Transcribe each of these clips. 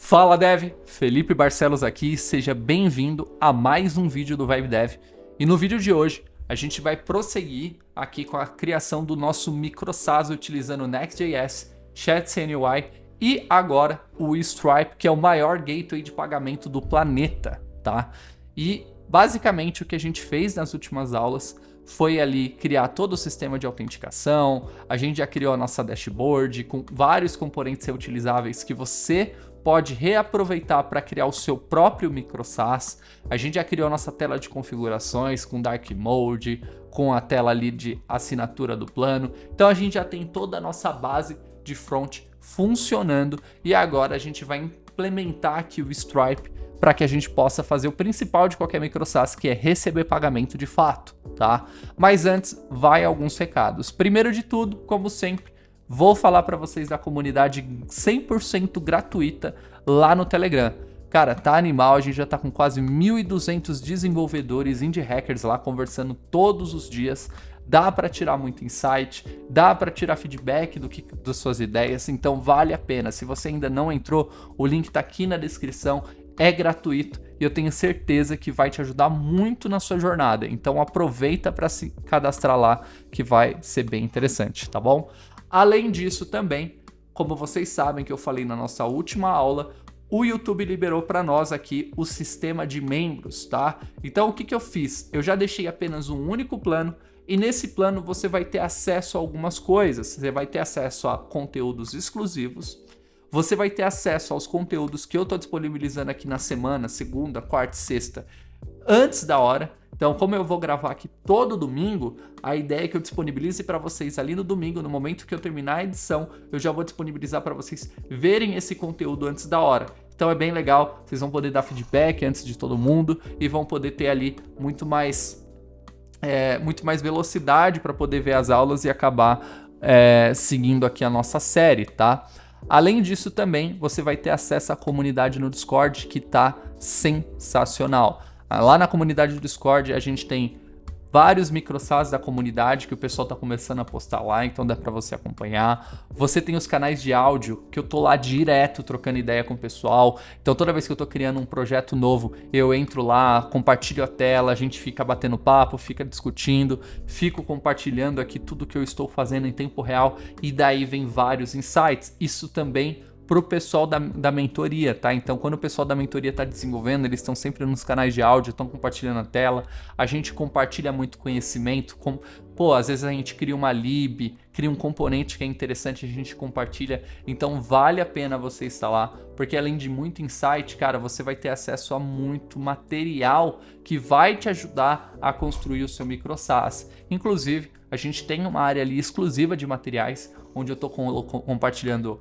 Fala Dev, Felipe Barcelos aqui, seja bem-vindo a mais um vídeo do Vibe Dev. E no vídeo de hoje a gente vai prosseguir aqui com a criação do nosso microSaaS utilizando Next.js, ChatCNY e agora o Stripe, que é o maior gateway de pagamento do planeta, tá? E basicamente o que a gente fez nas últimas aulas foi ali criar todo o sistema de autenticação, a gente já criou a nossa dashboard com vários componentes reutilizáveis que você pode reaproveitar para criar o seu próprio microSaaS. A gente já criou a nossa tela de configurações com Dark Mode, com a tela ali de assinatura do plano. Então a gente já tem toda a nossa base de front funcionando e agora a gente vai implementar aqui o Stripe para que a gente possa fazer o principal de qualquer microSaaS, que é receber pagamento de fato, tá? Mas antes, vai alguns recados. Primeiro de tudo, como sempre, vou falar para vocês da comunidade 100% gratuita lá no Telegram. Cara, tá animal, a gente já tá com quase 1.200 desenvolvedores indie hackers lá conversando todos os dias. Dá para tirar muito insight, dá para tirar feedback das suas ideias, então vale a pena. Se você ainda não entrou, o link tá aqui na descrição, é gratuito e eu tenho certeza que vai te ajudar muito na sua jornada. Então aproveita para se cadastrar lá que vai ser bem interessante, tá bom? Além disso também, como vocês sabem que eu falei na nossa última aula, o YouTube liberou para nós aqui o sistema de membros, tá? Então o que eu fiz? Eu já deixei apenas um único plano e nesse plano você vai ter acesso a algumas coisas. Você vai ter acesso a conteúdos exclusivos, você vai ter acesso aos conteúdos que eu estou disponibilizando aqui na semana, segunda, quarta e sexta, antes da hora. Então, como eu vou gravar aqui todo domingo, a ideia é que eu disponibilize para vocês ali no domingo, no momento que eu terminar a edição, eu já vou disponibilizar para vocês verem esse conteúdo antes da hora. Então é bem legal, vocês vão poder dar feedback antes de todo mundo e vão poder ter ali muito mais velocidade para poder ver as aulas e acabar seguindo aqui a nossa série, tá? Além disso também, você vai ter acesso à comunidade no Discord, que tá sensacional. Lá na comunidade do Discord a gente tem vários microSaaS da comunidade que o pessoal tá começando a postar lá, então dá para você acompanhar. Você tem os canais de áudio, que eu tô lá direto trocando ideia com o pessoal. Então toda vez que eu tô criando um projeto novo, eu entro lá, compartilho a tela, a gente fica batendo papo, fica discutindo, fico compartilhando aqui tudo que eu estou fazendo em tempo real e daí vem vários insights. Isso também pro pessoal da mentoria, tá? Então, quando o pessoal da mentoria tá desenvolvendo, eles estão sempre nos canais de áudio, estão compartilhando a tela, a gente compartilha muito conhecimento, às vezes a gente cria uma lib, cria um componente que é interessante, a gente compartilha, então vale a pena você estar lá, porque além de muito insight, cara, você vai ter acesso a muito material que vai te ajudar a construir o seu microSaaS. Inclusive, a gente tem uma área ali exclusiva de materiais, onde eu tô compartilhando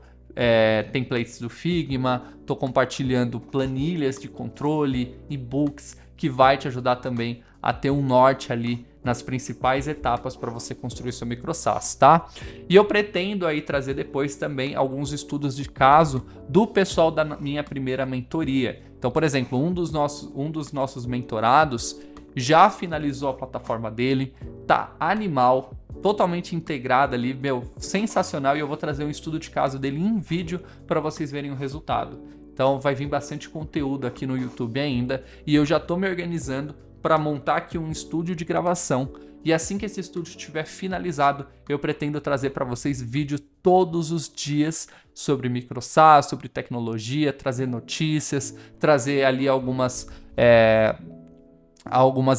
templates do Figma, estou compartilhando planilhas de controle, e-books, que vai te ajudar também a ter um norte ali nas principais etapas para você construir seu microSaaS, tá? E eu pretendo aí trazer depois também alguns estudos de caso do pessoal da minha primeira mentoria. Então, por exemplo, um dos nossos mentorados já finalizou a plataforma dele, tá animal, totalmente integrada ali, sensacional, e eu vou trazer um estudo de caso dele em vídeo para vocês verem o resultado. Então vai vir bastante conteúdo aqui no YouTube ainda, e eu já estou me organizando para montar aqui um estúdio de gravação, e assim que esse estúdio estiver finalizado, eu pretendo trazer para vocês vídeo todos os dias sobre microSaaS, sobre tecnologia, trazer notícias, trazer ali algumas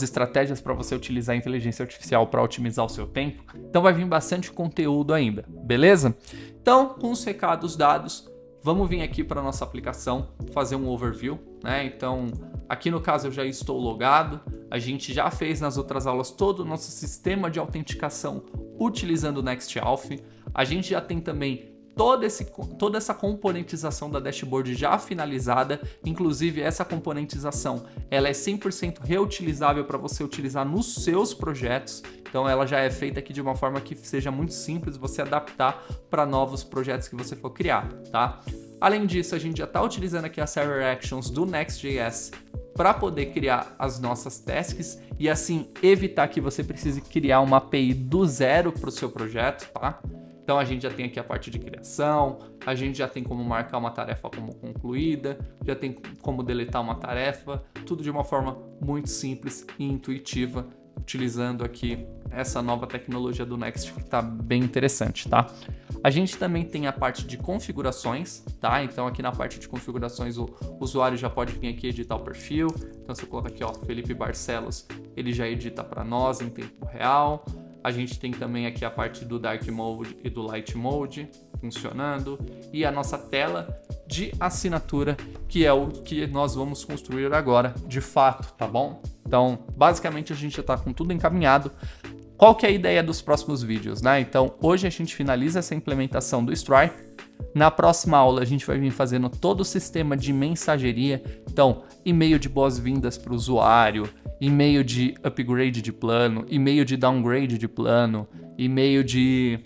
estratégias para você utilizar a inteligência artificial para otimizar o seu tempo. Então vai vir bastante conteúdo ainda, beleza? Então, com os recados dados, vamos vir aqui para a nossa aplicação, fazer um overview, né? Então, aqui no caso eu já estou logado, a gente já fez nas outras aulas todo o nosso sistema de autenticação utilizando o NextAuth, a gente já tem também toda essa componentização da dashboard já finalizada, inclusive essa componentização ela é 100% reutilizável para você utilizar nos seus projetos, então ela já é feita aqui de uma forma que seja muito simples você adaptar para novos projetos que você for criar, tá? Além disso, a gente já está utilizando aqui as Server Actions do Next.js para poder criar as nossas tasks e assim evitar que você precise criar uma API do zero para o seu projeto, tá? Então a gente já tem aqui a parte de criação, a gente já tem como marcar uma tarefa como concluída, já tem como deletar uma tarefa, tudo de uma forma muito simples e intuitiva, utilizando aqui essa nova tecnologia do Next que está bem interessante, tá? A gente também tem a parte de configurações, tá? Então aqui na parte de configurações o usuário já pode vir aqui editar o perfil. Então você coloca aqui, ó, Felipe Barcelos, ele já edita para nós em tempo real. A gente tem também aqui a parte do Dark Mode e do Light Mode funcionando. E a nossa tela de assinatura, que é o que nós vamos construir agora, de fato, tá bom? Então, basicamente a gente já está com tudo encaminhado. Qual que é a ideia dos próximos vídeos, né? Então, hoje a gente finaliza essa implementação do Stripe. Na próxima aula a gente vai vir fazendo todo o sistema de mensageria. Então, e-mail de boas-vindas para o usuário, e-mail de upgrade de plano, e-mail de downgrade de plano, e-mail de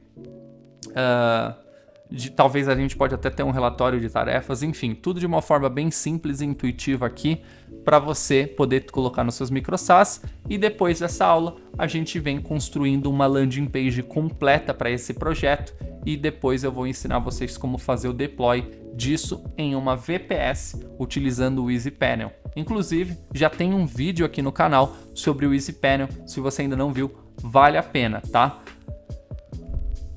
talvez a gente pode até ter um relatório de tarefas, enfim, tudo de uma forma bem simples e intuitiva aqui para você poder colocar nos seus microsas. E depois dessa aula a gente vem construindo uma landing page completa para esse projeto e depois eu vou ensinar vocês como fazer o deploy disso em uma VPS utilizando o EasyPanel. Inclusive já tem um vídeo aqui no canal sobre o EasyPanel, se você ainda não viu, vale a pena, tá?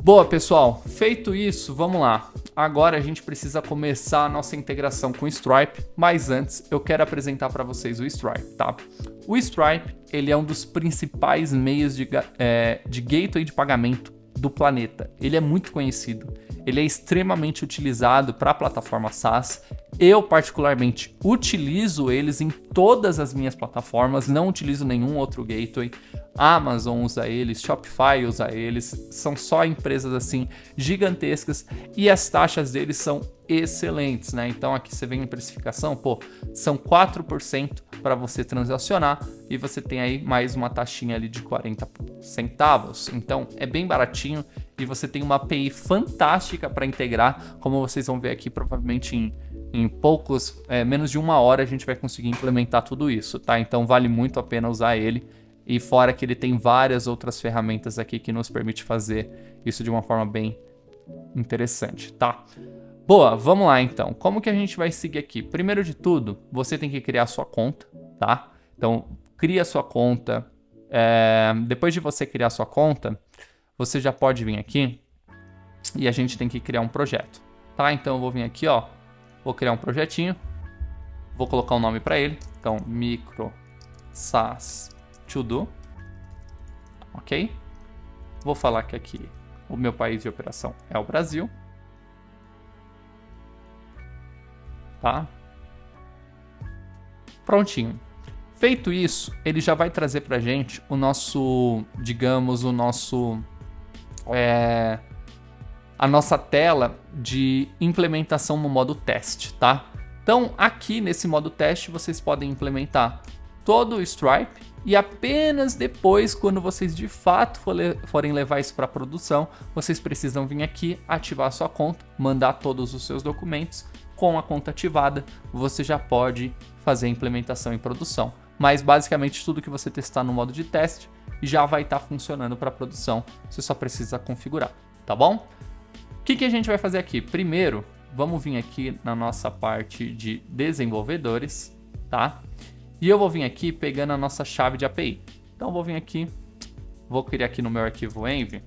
Boa, pessoal, feito isso, vamos lá. Agora a gente precisa começar a nossa integração com o Stripe, mas antes eu quero apresentar para vocês o Stripe, tá? O Stripe, ele é um dos principais meios de gateway de pagamento do planeta. Ele é muito conhecido, ele é extremamente utilizado para a plataforma SaaS. Eu, particularmente, utilizo eles em todas as minhas plataformas, não utilizo nenhum outro gateway. Amazon usa eles, Shopify usa eles, são só empresas assim gigantescas e as taxas deles são excelentes, né? Então aqui você vem em precificação, pô, são 4% para você transacionar e você tem aí mais uma taxinha ali de 40 centavos. Então é bem baratinho e você tem uma API fantástica para integrar, como vocês vão ver aqui provavelmente em poucos, menos de uma hora a gente vai conseguir implementar tudo isso, tá? Então vale muito a pena usar ele. E fora que ele tem várias outras ferramentas aqui que nos permite fazer isso de uma forma bem interessante, tá? Boa, vamos lá então. Como que a gente vai seguir aqui? Primeiro de tudo, você tem que criar a sua conta, tá? Então, cria a sua conta. Depois de você criar a sua conta, você já pode vir aqui e a gente tem que criar um projeto, tá? Então, eu vou vir aqui, ó. Vou criar um projetinho. Vou colocar um nome para ele. Então, MicroSaaS To Do, ok? Vou falar que aqui o meu país de operação é o Brasil, tá? Prontinho. Feito isso, ele já vai trazer pra gente o nosso, digamos, a nossa tela de implementação no modo teste, tá? Então, aqui nesse modo teste, vocês podem implementar todo o Stripe e apenas depois, quando vocês de fato forem levar isso para produção, vocês precisam vir aqui, ativar a sua conta, mandar todos os seus documentos. Com a conta ativada, você já pode fazer a implementação em produção. Mas basicamente tudo que você testar no modo de teste já vai estar funcionando para produção. Você só precisa configurar, tá bom? O que a gente vai fazer aqui? Primeiro, vamos vir aqui na nossa parte de desenvolvedores, tá? E eu vou vir aqui pegando a nossa chave de API. Então eu vou vir aqui, vou criar aqui no meu arquivo env,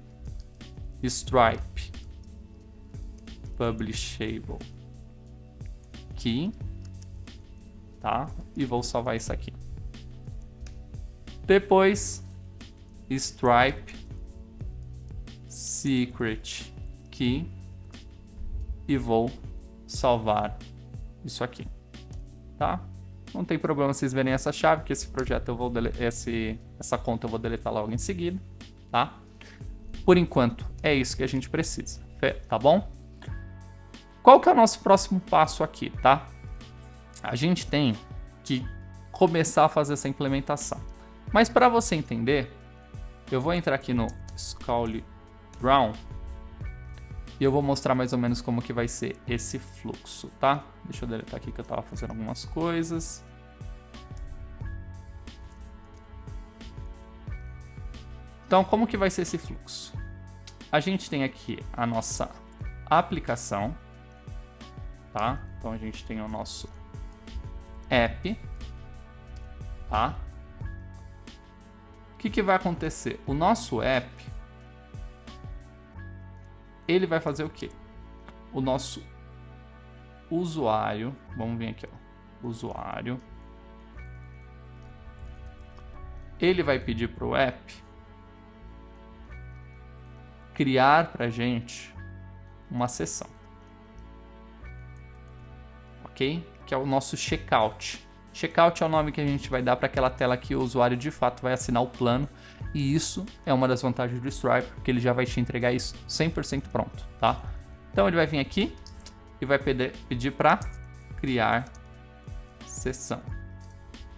Stripe Publishable Key, tá? E vou salvar isso aqui. Depois, Stripe Secret Key e vou salvar isso aqui, tá? Não tem problema vocês verem essa chave, que esse projeto eu vou essa conta eu vou deletar logo em seguida, tá? Por enquanto, é isso que a gente precisa, tá bom? Qual que é o nosso próximo passo aqui, tá? A gente tem que começar a fazer essa implementação. Mas para você entender, eu vou entrar aqui no Scholar Brown e eu vou mostrar mais ou menos como que vai ser esse fluxo, tá? Deixa eu deletar aqui que eu tava fazendo algumas coisas. Então, como que vai ser esse fluxo? a gente tem aqui a nossa aplicação, tá? Então a gente tem o nosso app, tá? O que vai acontecer? O nosso app, ele vai fazer o quê? O nosso usuário, vamos vir aqui, ó, usuário, ele vai pedir para o app criar para a gente uma sessão, ok? Que é o nosso checkout. Checkout é o nome que a gente vai dar para aquela tela que o usuário de fato vai assinar o plano, e isso é uma das vantagens do Stripe, porque ele já vai te entregar isso 100% pronto, tá? Então ele vai vir aqui e vai pedir para criar sessão.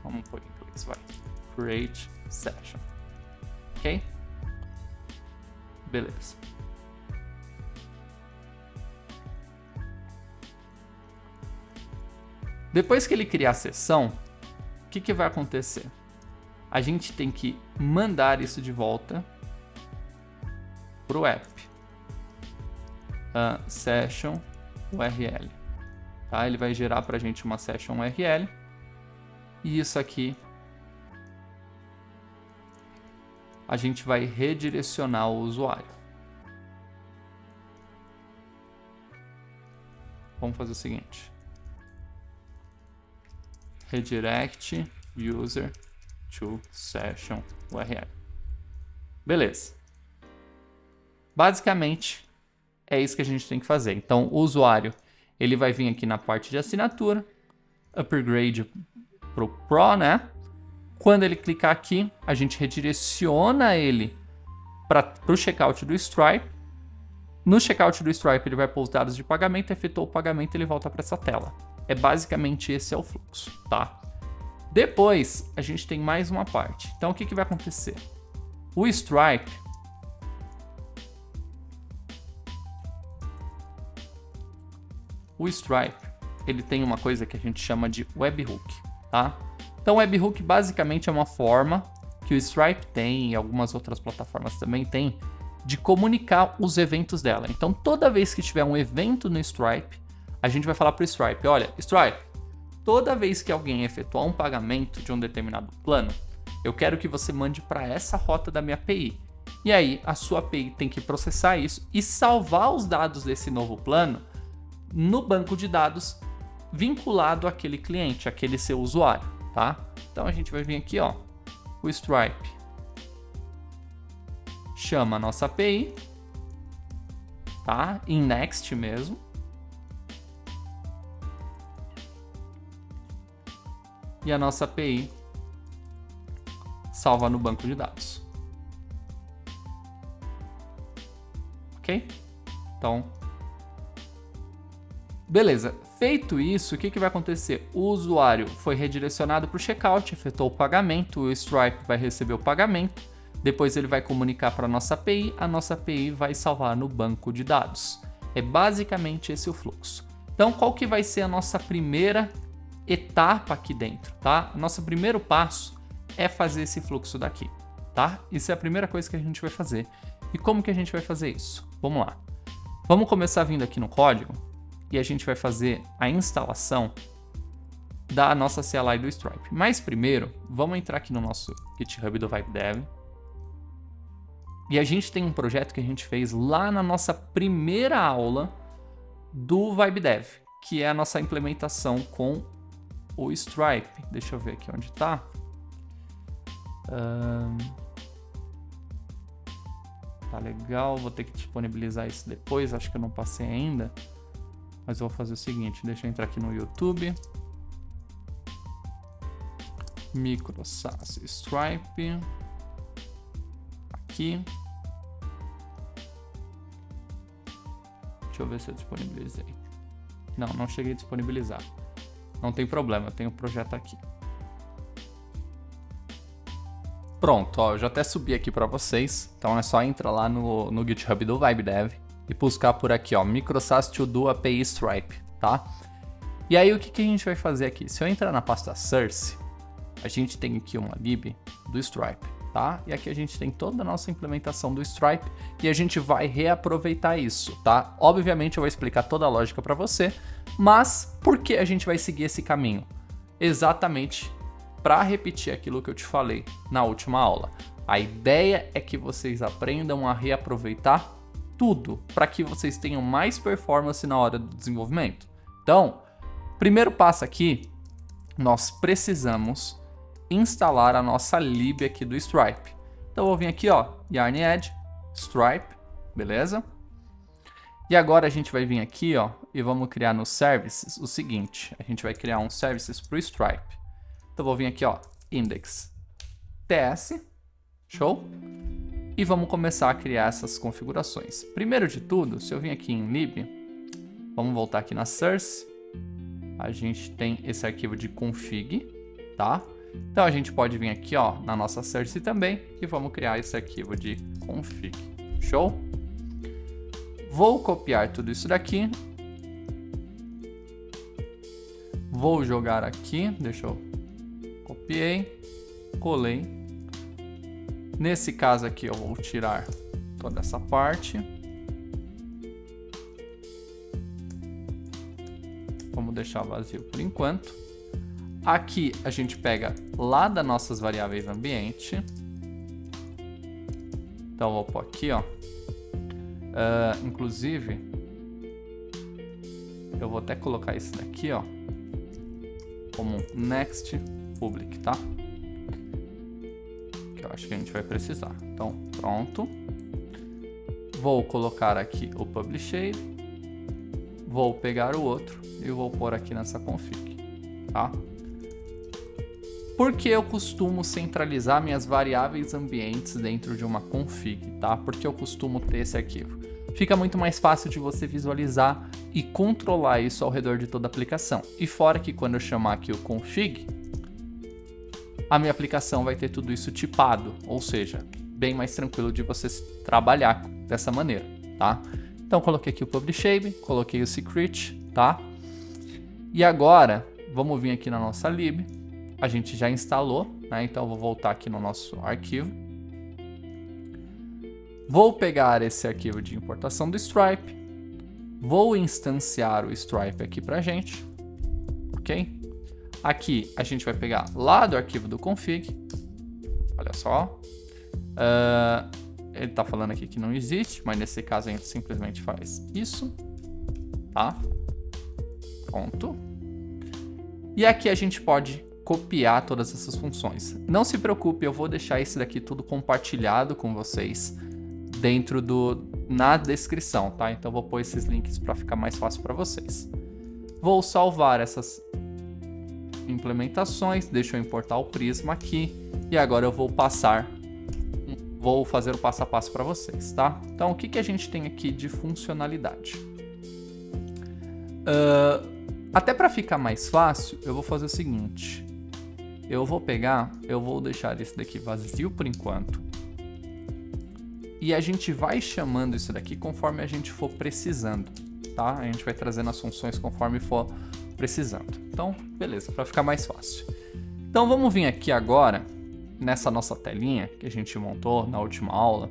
Vamos por inglês, vai. Create session. Ok? Beleza. Depois que ele criar a sessão, o que vai acontecer? A gente tem que mandar isso de volta para o app. Session URL. Tá? Ele vai gerar para a gente uma session URL. E isso aqui a gente vai redirecionar o usuário. Vamos fazer o seguinte. Redirect user to session URL. Beleza. Basicamente, é isso que a gente tem que fazer. Então, o usuário, ele vai vir aqui na parte de assinatura, upgrade pro Pro, né? Quando ele clicar aqui, a gente redireciona ele para o checkout do Stripe. No checkout do Stripe, ele vai pôr os dados de pagamento, efetuou o pagamento, ele volta para essa tela. É basicamente esse é o fluxo, tá? Depois, a gente tem mais uma parte. Então, o que vai acontecer? O Stripe, ele tem uma coisa que a gente chama de webhook, tá? Então, o webhook basicamente é uma forma que o Stripe tem e algumas outras plataformas também tem de comunicar os eventos dela. Então, toda vez que tiver um evento no Stripe, a gente vai falar para o Stripe, olha, Stripe, toda vez que alguém efetuar um pagamento de um determinado plano, eu quero que você mande para essa rota da minha API. E aí, a sua API tem que processar isso e salvar os dados desse novo plano no banco de dados vinculado àquele cliente, àquele seu usuário, tá? Então, a gente vai vir aqui, ó, o Stripe chama a nossa API, tá? Em Next mesmo. E a nossa API salva no banco de dados. Ok? Então, beleza. Feito isso, o que vai acontecer? O usuário foi redirecionado para o checkout, efetuou o pagamento, o Stripe vai receber o pagamento, depois ele vai comunicar para a nossa API vai salvar no banco de dados. É basicamente esse o fluxo. Então, qual que vai ser a nossa primeira etapa aqui dentro, tá? Nosso primeiro passo é fazer esse fluxo daqui, tá? Isso é a primeira coisa que a gente vai fazer. E como que a gente vai fazer isso? Vamos lá. Vamos começar vindo aqui no código e a gente vai fazer a instalação da nossa CLI do Stripe. Mas primeiro, vamos entrar aqui no nosso GitHub do VibeDev. E a gente tem um projeto que a gente fez lá na nossa primeira aula do VibeDev, que é a nossa implementação com o Stripe. Deixa eu ver aqui onde tá. Tá legal, vou ter que disponibilizar isso depois, acho que eu não passei ainda. Mas eu vou fazer o seguinte, deixa eu entrar aqui no YouTube. MicroSAS Stripe. Aqui. Deixa eu ver se eu disponibilizei. Não cheguei a disponibilizar. Não tem problema, eu tenho o projeto aqui. Pronto, ó, eu já até subi aqui para vocês. Então é só entrar lá no GitHub do VibeDev e buscar por aqui, ó, MicroSAS To Do API Stripe, tá? E aí o que a gente vai fazer aqui? Se eu entrar na pasta source, a gente tem aqui uma lib do Stripe. tá? E aqui a gente tem toda a nossa implementação do Stripe e a gente vai reaproveitar isso, tá? Obviamente eu vou explicar toda a lógica para você, mas por que a gente vai seguir esse caminho? Exatamente para repetir aquilo que eu te falei na última aula. A ideia é que vocês aprendam a reaproveitar tudo para que vocês tenham mais performance na hora do desenvolvimento. Então, primeiro passo aqui, nós precisamos instalar a nossa lib aqui do Stripe. Então eu vou vir aqui, ó, Yarn Edge, Stripe, beleza? E agora a gente vai vir aqui, ó, e vamos criar no Services o seguinte, a gente vai criar um Services para o Stripe. Então eu vou vir aqui, ó, Index TS, show? E vamos começar a criar essas configurações. Primeiro de tudo, se eu vir aqui em lib, vamos voltar aqui na source, a gente tem esse arquivo de config, tá? Então a gente pode vir aqui, ó, na nossa source também e vamos criar esse arquivo de config. Show? Vou copiar tudo isso daqui. Vou jogar aqui, deixa eu... Copiei, colei. Nesse caso aqui eu vou tirar toda essa parte. Vamos deixar vazio por enquanto. Aqui a gente pega lá das nossas variáveis ambiente. Então eu vou pôr aqui, ó. Inclusive, eu vou até colocar isso daqui, ó, como next public, tá? Que eu acho que a gente vai precisar. Então, pronto. Vou colocar aqui o publish, vou pegar o outro e vou pôr aqui nessa config, tá? Porque eu costumo centralizar minhas variáveis ambientes dentro de uma config, tá? Porque eu costumo ter esse arquivo. Fica muito mais fácil de você visualizar e controlar isso ao redor de toda a aplicação. E fora que quando eu chamar aqui o config, a minha aplicação vai ter tudo isso tipado, ou seja, bem mais tranquilo de você trabalhar dessa maneira, tá? Então coloquei aqui o publish, coloquei o secret, tá? E agora, vamos vir aqui na nossa lib. A gente já instalou, né? Então eu vou voltar aqui no nosso arquivo. Vou pegar esse arquivo de importação do Stripe. Vou instanciar o Stripe aqui pra gente. Ok? Aqui a gente vai pegar lá do arquivo do config. Olha só. Ele tá falando aqui que não existe, mas nesse caso a gente simplesmente faz isso. Tá? Pronto. E aqui a gente pode copiar todas essas funções. Não se preocupe, eu vou deixar esse daqui tudo compartilhado com vocês dentro na descrição, tá? Então eu vou pôr esses links para ficar mais fácil para vocês. Vou salvar essas implementações, deixa eu importar o Prisma aqui e agora eu vou fazer o passo a passo para vocês, tá? Então o que a gente tem aqui de funcionalidade? Até para ficar mais fácil, eu vou fazer o seguinte. Eu vou deixar esse daqui vazio por enquanto. E a gente vai chamando isso daqui conforme a gente for precisando, tá? A gente vai trazendo as funções conforme for precisando. Então, beleza, para ficar mais fácil. Então vamos vir aqui agora, nessa nossa telinha que a gente montou na última aula.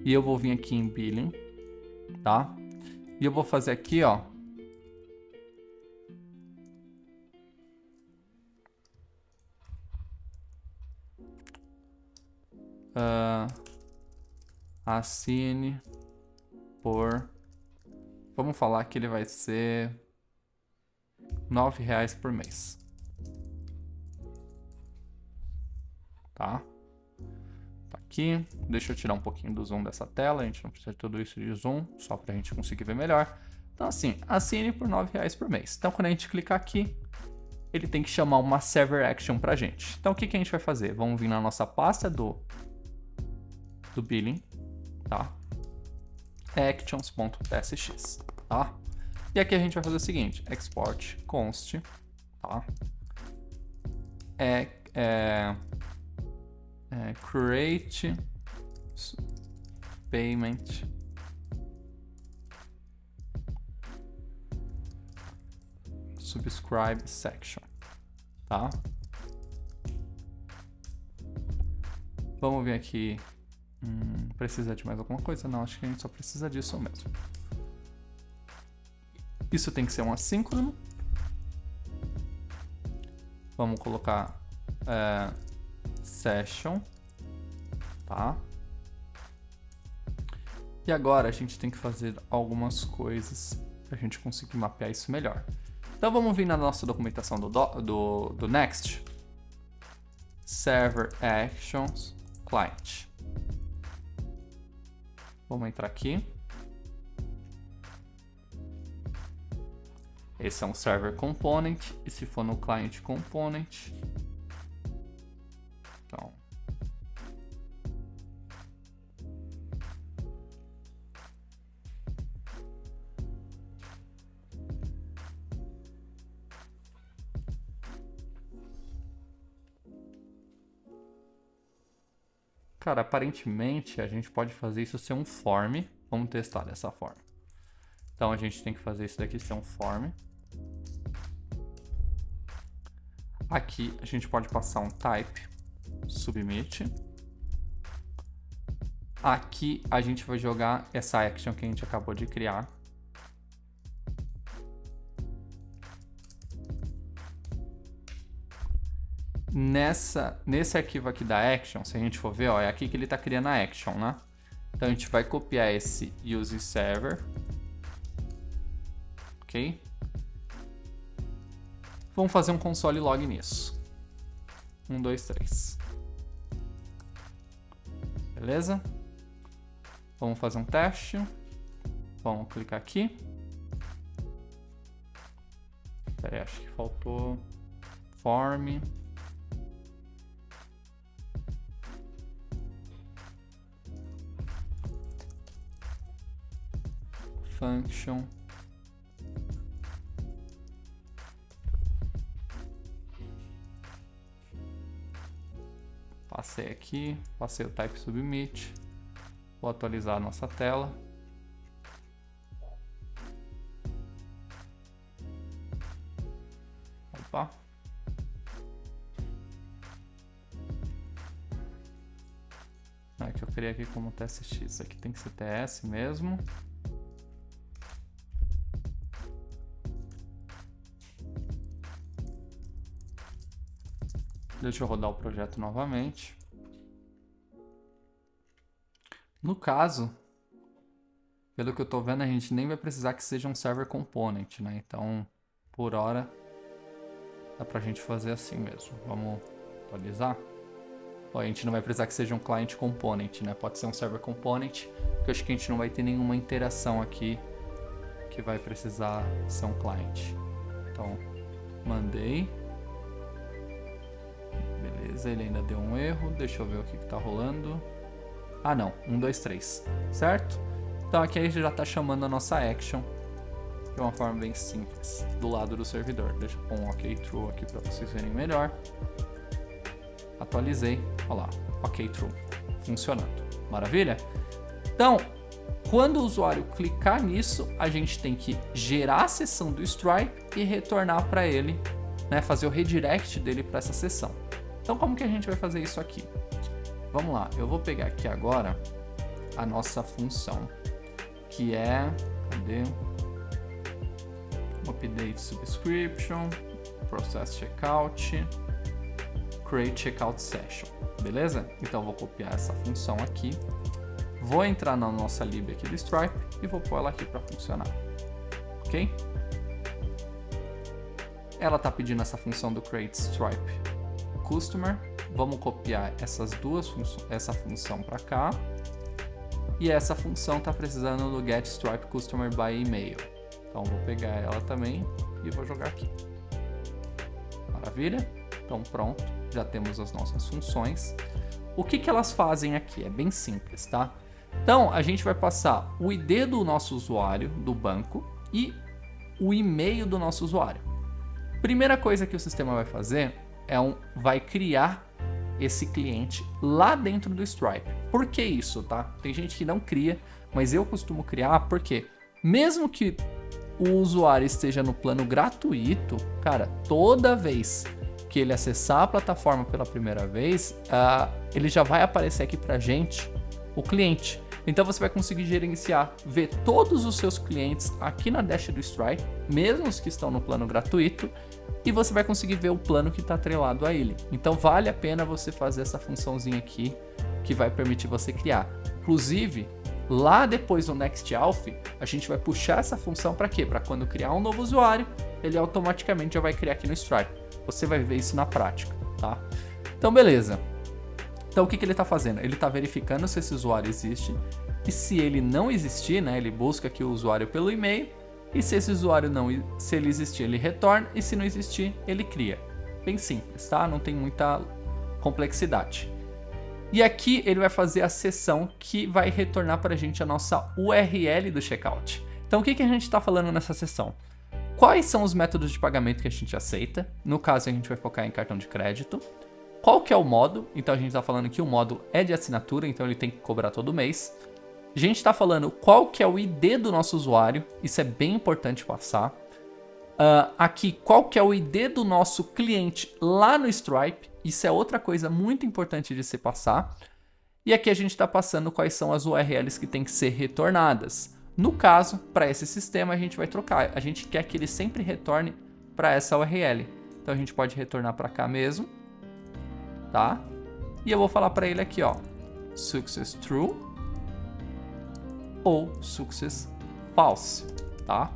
E eu vou vir aqui em Billing, tá? E eu vou fazer aqui, ó. Assine por... Vamos falar que ele vai ser R$9 por mês. Tá? Tá aqui. Deixa eu tirar um pouquinho do zoom dessa tela. A gente não precisa de tudo isso de zoom, só pra gente conseguir ver melhor. Então assim, assine por R$9 por mês. Então quando a gente clicar aqui, ele tem que chamar uma server action pra gente. Então o que a gente vai fazer? Vamos vir na nossa pasta do billing, tá? Actions.tsx, tá? E aqui a gente vai fazer o seguinte, export const, tá? Create payment subscribe section, tá? Vamos ver aqui. Precisa de mais alguma coisa? Não, acho que a gente só precisa disso mesmo. Isso tem que ser um assíncrono. Vamos colocar session, tá? E agora a gente tem que fazer algumas coisas para a gente conseguir mapear isso melhor. Então vamos vir na nossa documentação do Next. Server Actions Client. Vamos entrar aqui. Esse é um Server Component. E se for no Client Component... Então... Cara, aparentemente a gente pode fazer isso ser um form. Vamos testar dessa forma. Então a gente tem que fazer isso daqui ser um form. Aqui a gente pode passar um type submit. Aqui a gente vai jogar essa action que a gente acabou de criar. Nesse arquivo aqui da action, se a gente for ver, ó, é aqui que ele está criando a action, né? Então a gente vai copiar esse use server. Ok? Vamos fazer um console log nisso. 1, 2, 3. Beleza? Vamos fazer um teste. Vamos clicar aqui. Espera aí, acho que faltou form. Function. Passei aqui, passei o type submit. Vou atualizar a nossa tela. Opa. É que eu criei aqui como TSX. Aqui tem que ser TS mesmo. Deixa eu rodar o projeto novamente. No caso, pelo que eu tô vendo, a gente nem vai precisar que seja um server component, né? Então, por hora, dá pra gente fazer assim mesmo. Vamos atualizar. Ó, a gente não vai precisar que seja um client component, né? Pode ser um server component, porque eu acho que a gente não vai ter nenhuma interação aqui que vai precisar ser um client. Então, mandei. Beleza, ele ainda deu um erro. Deixa eu ver o que tá rolando. Ah, não. 1, 2, 3. Certo? Então aqui a gente já tá chamando a nossa action de uma forma bem simples, do lado do servidor. Deixa eu pôr um OK True aqui para vocês verem melhor. Atualizei. Olha lá. OK True. Funcionando. Maravilha? Então, quando o usuário clicar nisso, a gente tem que gerar a sessão do Stripe e retornar para ele, né, fazer o redirect dele para essa sessão. Então, como que a gente vai fazer isso aqui? Vamos lá, eu vou pegar aqui agora a nossa função, que é, cadê? Update subscription, process checkout, create checkout session, beleza? Então eu vou copiar essa função aqui, vou entrar na nossa lib aqui do Stripe e vou pôr ela aqui para funcionar, ok? Ela está pedindo essa função do create Stripe customer. Vamos copiar essa função para cá. E essa função está precisando do get Stripe customer by email. Então vou pegar ela também e vou jogar aqui. Maravilha? Então pronto, já temos as nossas funções. O que elas fazem aqui? É bem simples, tá? Então a gente vai passar o ID do nosso usuário do banco e o e-mail do nosso usuário. Primeira coisa que o sistema vai fazer vai criar esse cliente lá dentro do Stripe. Por que isso, tá? Tem gente que não cria, mas eu costumo criar porque mesmo que o usuário esteja no plano gratuito, cara, toda vez que ele acessar a plataforma pela primeira vez, ele já vai aparecer aqui pra gente o cliente. Então você vai conseguir gerenciar, ver todos os seus clientes aqui na dash do Stripe, mesmo os que estão no plano gratuito, e você vai conseguir ver o plano que está atrelado a ele. Então vale a pena você fazer essa funçãozinha aqui, que vai permitir você criar. Inclusive, lá depois do NextAlf, a gente vai puxar essa função para quê? Para quando criar um novo usuário, ele automaticamente já vai criar aqui no Stripe. Você vai ver isso na prática, tá? Então beleza. Então o que ele está fazendo? Ele está verificando se esse usuário existe, e se ele não existir, né, ele busca aqui o usuário pelo e-mail, e se esse usuário se ele existir, ele retorna, e se não existir, ele cria. Bem simples, tá? Não tem muita complexidade. E aqui ele vai fazer a sessão que vai retornar para a gente a nossa URL do checkout. Então o que a gente está falando nessa sessão? Quais são os métodos de pagamento que a gente aceita? No caso, a gente vai focar em cartão de crédito. Qual que é o modo? Então a gente está falando que o modo é de assinatura, então ele tem que cobrar todo mês. A gente está falando qual que é o ID do nosso usuário, isso é bem importante passar. Aqui, qual que é o ID do nosso cliente lá no Stripe, isso é outra coisa muito importante de se passar. E aqui a gente está passando quais são as URLs que tem que ser retornadas. No caso, para esse sistema a gente vai trocar, a gente quer que ele sempre retorne para essa URL. Então a gente pode retornar para cá mesmo. Tá? E eu vou falar para ele aqui, ó, success true ou success false, tá?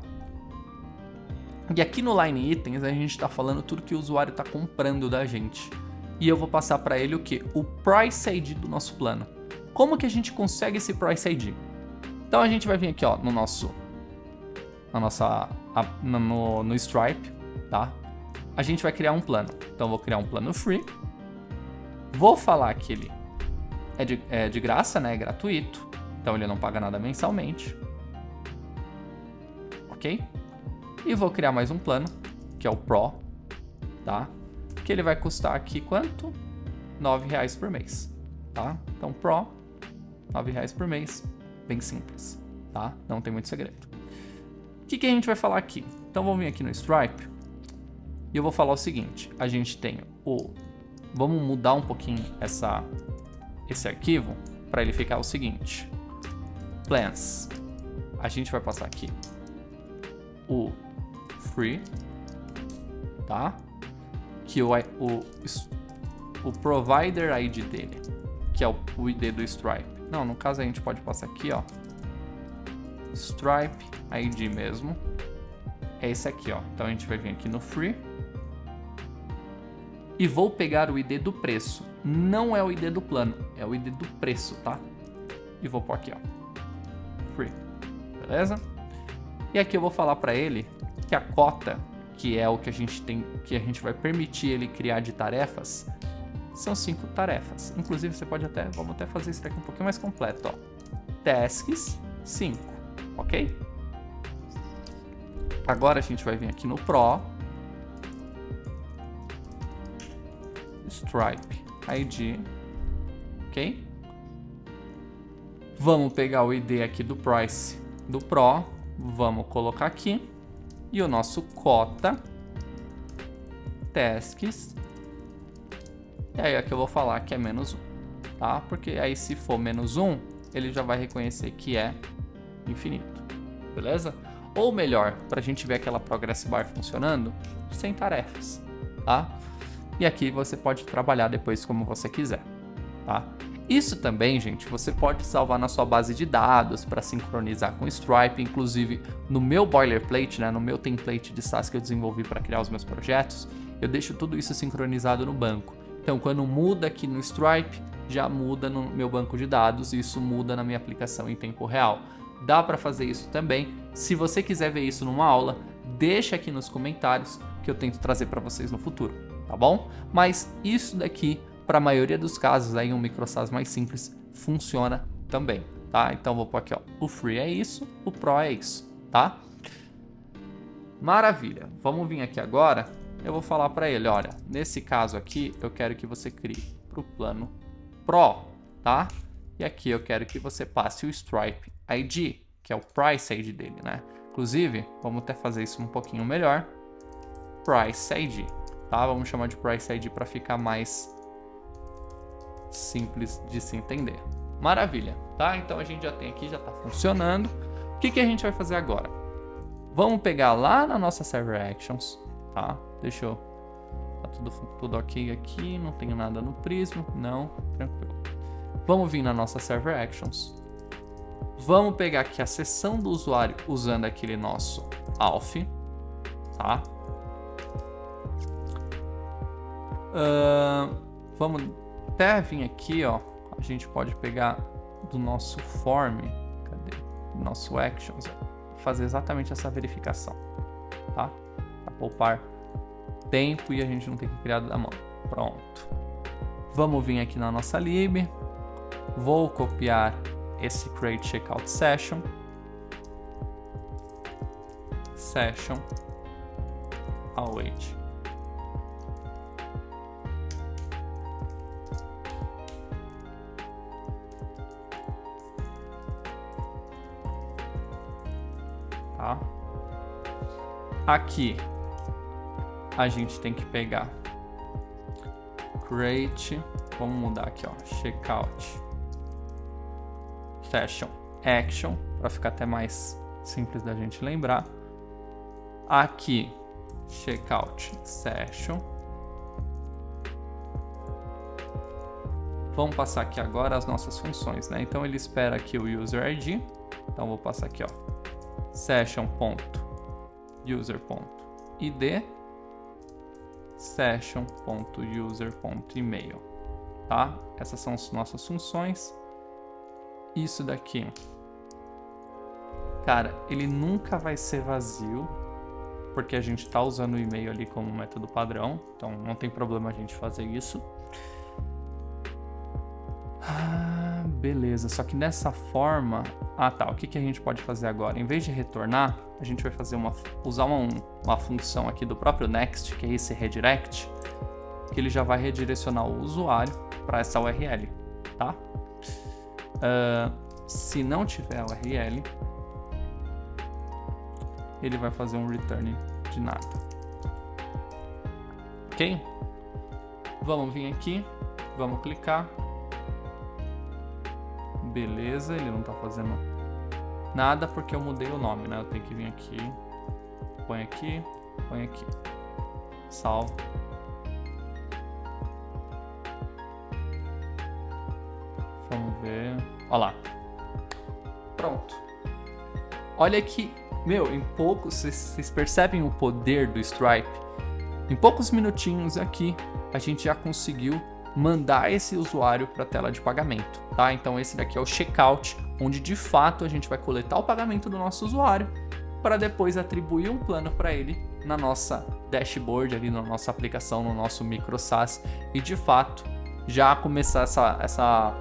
E aqui no line itens a gente está falando tudo que o usuário está comprando da gente. E eu vou passar para ele o que? O price ID do nosso plano. Como que a gente consegue esse price ID? Então a gente vai vir aqui, ó, no Stripe, tá? A gente vai criar um plano. Então eu vou criar um plano free. Vou falar que ele é de graça, né? É gratuito. Então ele não paga nada mensalmente. Ok? E vou criar mais um plano, que é o Pro, tá? Que ele vai custar aqui quanto? R$9 por mês, tá? Então Pro, R$9 por mês. Bem simples, tá? Não tem muito segredo. O que a gente vai falar aqui? Então vamos vir aqui no Stripe. E eu vou falar o seguinte. A gente tem vamos mudar um pouquinho esse arquivo para ele ficar o seguinte. Plans. A gente vai passar aqui o free, tá? Que o provider ID dele, que é o ID do Stripe. Não, no caso a gente pode passar aqui, ó. Stripe ID mesmo. É esse aqui, ó. Então a gente vai vir aqui no free. E vou pegar o ID do preço. Não é o ID do plano, é o ID do preço, tá? E vou pôr aqui, ó. Free. Beleza? E aqui eu vou falar para ele que a cota, que é o que a gente tem, que a gente vai permitir ele criar de tarefas, são 5 tarefas. Inclusive você pode vamos até fazer isso aqui um pouquinho mais completo, ó. Tasks 5, ok? Agora a gente vai vir aqui no Pro. Stripe ID, ok? Vamos pegar o ID aqui do price do Pro, vamos colocar aqui, e o nosso cota, tasks, e aí aqui eu vou falar que é -1, tá? Porque aí se for -1, ele já vai reconhecer que é infinito, beleza? Ou melhor, para a gente ver aquela progress bar funcionando, sem tarefas, tá? E aqui você pode trabalhar depois como você quiser, tá? Isso também, gente, você pode salvar na sua base de dados para sincronizar com o Stripe. Inclusive, no meu boilerplate, né, no meu template de SaaS que eu desenvolvi para criar os meus projetos, eu deixo tudo isso sincronizado no banco. Então, quando muda aqui no Stripe, já muda no meu banco de dados e isso muda na minha aplicação em tempo real. Dá para fazer isso também. Se você quiser ver isso numa aula, deixa aqui nos comentários que eu tento trazer para vocês no futuro, tá bom? Mas isso daqui, para a maioria dos casos, aí um microSaaS mais simples, funciona também, tá? Então vou pôr aqui, ó, o Free é isso, o Pro é isso, tá? Maravilha. Vamos vir aqui agora, eu vou falar para ele, olha, nesse caso aqui, eu quero que você crie para o plano Pro, tá? E aqui eu quero que você passe o Stripe ID, que é o Price ID dele, né? Inclusive, vamos até fazer isso um pouquinho melhor. Price ID. tá? Vamos chamar de price ID para ficar mais simples de se entender. Maravilha, tá? Então a gente já tem aqui, já tá funcionando. O que a gente vai fazer agora? Vamos pegar lá na nossa Server Actions, tá? Deixa eu... Tá tudo ok aqui, não tenho nada no Prisma, não, tranquilo. Vamos vir na nossa Server Actions. Vamos pegar aqui a seção do usuário usando aquele nosso auth, tá? Vamos até vir aqui, ó. A gente pode pegar do nosso form, cadê? Do nosso actions, fazer exatamente essa verificação, tá? Para poupar tempo e a gente não tem que criar da mão. Pronto. Vamos vir aqui na nossa lib. Vou copiar esse create checkout session. Session await. Tá? Aqui a gente tem que pegar create, vamos mudar aqui, ó, checkout session action, para ficar até mais simples da gente lembrar. Aqui checkout session. Vamos passar aqui agora as nossas funções, né? Então ele espera aqui o user ID. Então vou passar aqui, ó, session.user.id, session.user.email, tá? Essas são as nossas funções. Isso daqui, cara, ele nunca vai ser vazio, porque a gente tá usando o e-mail ali como método padrão, então não tem problema a gente fazer isso. Beleza, só que dessa forma... tá, o que a gente pode fazer agora? Em vez de retornar, a gente vai fazer usar uma função aqui do próprio Next, que é esse redirect, que ele já vai redirecionar o usuário para essa URL, tá? Se não tiver URL, ele vai fazer um return de nada. Ok? Vamos vir aqui, vamos clicar. Beleza, ele não tá fazendo nada porque eu mudei o nome, né? Eu tenho que vir aqui, põe aqui, põe aqui, salvo. Vamos ver, olha lá. Pronto. Olha que, meu, em poucos, vocês percebem o poder do Stripe? Em poucos minutinhos aqui, a gente já conseguiu mandar esse usuário para a tela de pagamento, tá? Então esse daqui é o checkout, onde de fato a gente vai coletar o pagamento do nosso usuário para depois atribuir um plano para ele na nossa dashboard, ali na nossa aplicação, no nosso micro-SaaS e de fato já começar essa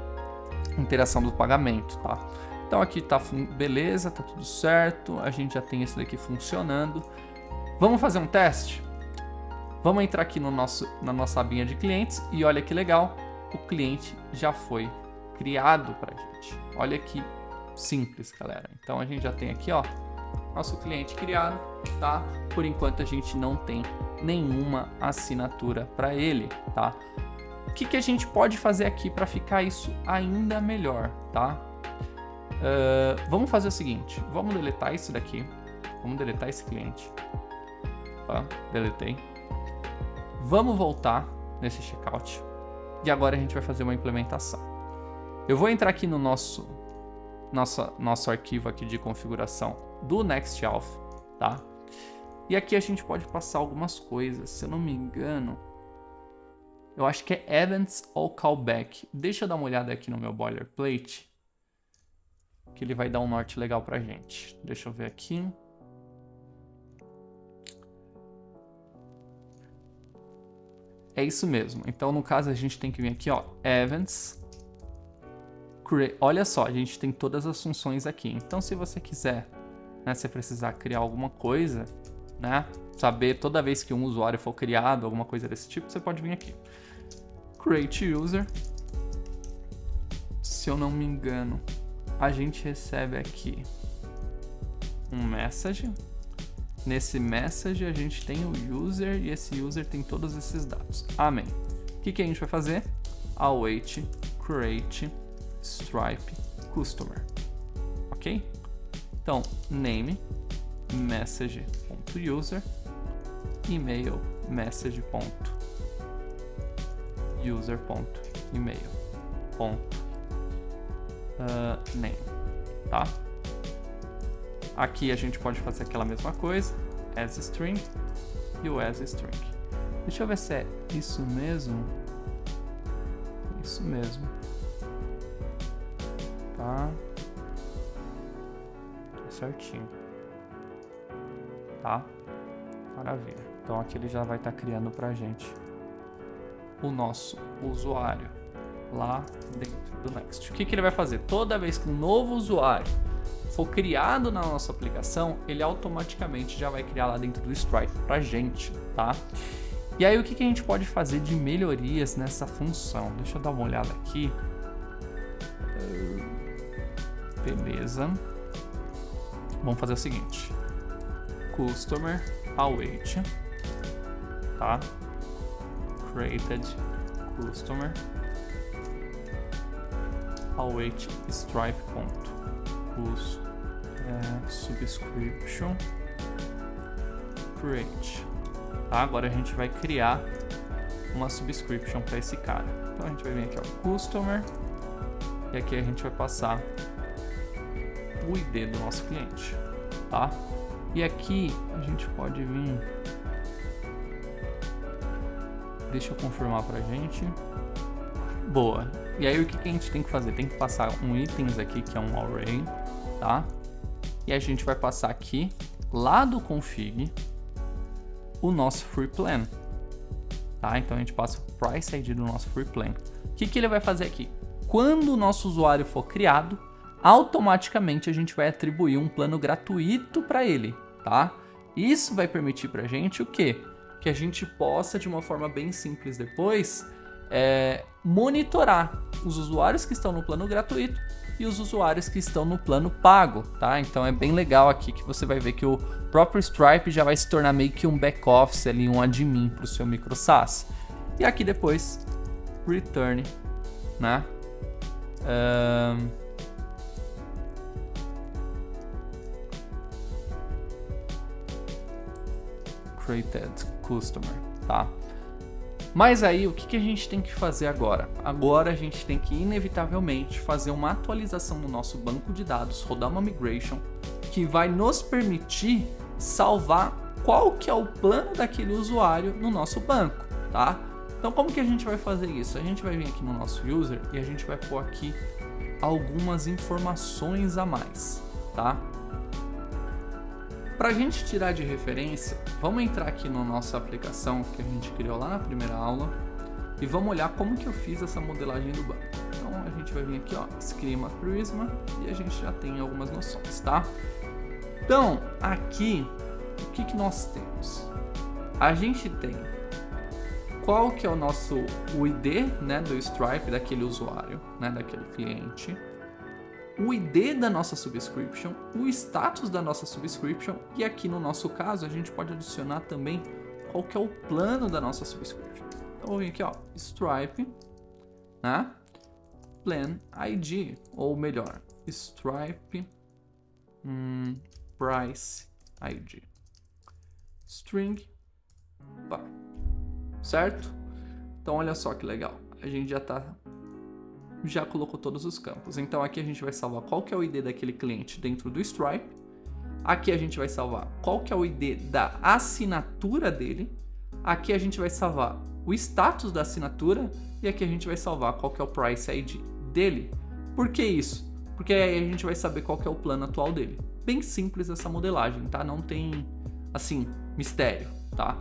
interação do pagamento, tá? Então aqui tá beleza, tá tudo certo, a gente já tem esse daqui funcionando. Vamos fazer um teste? Vamos entrar aqui na nossa abinha de clientes e olha que legal, o cliente já foi criado para a gente. Olha que simples, galera. Então a gente já tem aqui, ó, nosso cliente criado, tá? Por enquanto a gente não tem nenhuma assinatura para ele, tá? O que a gente pode fazer aqui para ficar isso ainda melhor, tá? Vamos fazer o seguinte, vamos deletar isso daqui, vamos deletar esse cliente, tá? Deletei. Vamos voltar nesse checkout e agora a gente vai fazer uma implementação. Eu vou entrar aqui no nosso arquivo aqui de configuração do NextAuth, tá? E aqui a gente pode passar algumas coisas, se eu não me engano, eu acho que é Events ou Callback. Deixa eu dar uma olhada aqui no meu boilerplate, que ele vai dar um norte legal pra gente. Deixa eu ver aqui. É isso mesmo. Então, no caso, a gente tem que vir aqui, ó, Events. Olha só, a gente tem todas as funções aqui. Então, se você quiser, né, se precisar criar alguma coisa, né, saber toda vez que um usuário for criado, alguma coisa desse tipo, você pode vir aqui. Create User. Se eu não me engano, a gente recebe aqui um message. Nesse message a gente tem o user e esse user tem todos esses dados. Amém. O que a gente vai fazer? Await create Stripe customer. Ok? Então, name message.user, e-mail message.user.email name, tá? Aqui a gente pode fazer aquela mesma coisa, as string e o as string. Deixa eu ver se é isso mesmo. Isso mesmo. Tá certinho. Tá? Maravilha. Então aqui ele já vai estar criando pra gente o nosso usuário lá dentro do Next. O que ele vai fazer? Toda vez que um novo usuário for criado na nossa aplicação, ele automaticamente já vai criar lá dentro do Stripe pra gente, tá? E aí o que a gente pode fazer de melhorias nessa função? Deixa eu dar uma olhada aqui. Beleza. Vamos fazer o seguinte. Customer await, tá? Created customer await stripe ponto subscription create, tá? Agora a gente vai criar uma subscription para esse cara. Então a gente vai vir aqui, ó, customer, e aqui a gente vai passar o ID do nosso cliente, tá? E aqui a gente pode vir, deixa eu confirmar pra gente. Boa. E aí o que a gente tem que fazer? Tem que passar um itens aqui, que é um array, tá? E a gente vai passar aqui, lá do config, o nosso free plan, tá? Então a gente passa o price ID do nosso free plan. O que ele vai fazer aqui? Quando o nosso usuário for criado, automaticamente a gente vai atribuir um plano gratuito para ele, tá? Isso vai permitir pra gente o quê? Que a gente possa, de uma forma bem simples depois, monitorar os usuários que estão no plano gratuito e os usuários que estão no plano pago, tá? Então é bem legal aqui que você vai ver que o próprio Stripe já vai se tornar meio que um back-office ali, um admin para o seu micro SaaS. E aqui depois, return, né? Created customer, tá? Mas aí, o que a gente tem que fazer agora? Agora a gente tem que inevitavelmente fazer uma atualização no nosso banco de dados, rodar uma migration, que vai nos permitir salvar qual que é o plano daquele usuário no nosso banco, tá? Então como que a gente vai fazer isso? A gente vai vir aqui no nosso user e a gente vai pôr aqui algumas informações a mais, tá? Para a gente tirar de referência, vamos entrar aqui na nossa aplicação que a gente criou lá na primeira aula e vamos olhar como que eu fiz essa modelagem do banco. Então a gente vai vir aqui, ó, Schema Prisma, e a gente já tem algumas noções, tá? Então aqui, o que nós temos? A gente tem qual que é o ID, né, do Stripe daquele usuário, né, daquele cliente. O ID da nossa subscription, o status da nossa subscription, e aqui no nosso caso a gente pode adicionar também qual que é o plano da nossa subscription. Então vou vir aqui, ó, Stripe, né? Plan ID, ou melhor, Stripe Price ID. String bar. Certo? Então olha só que legal, a gente já colocou todos os campos. Então aqui a gente vai salvar qual que é o ID daquele cliente dentro do Stripe. Aqui a gente vai salvar qual que é o ID da assinatura dele. Aqui a gente vai salvar o status da assinatura. E aqui a gente vai salvar qual que é o Price ID dele. Por que isso? Porque aí a gente vai saber qual que é o plano atual dele. Bem simples essa modelagem, tá? Não tem, assim, mistério, tá?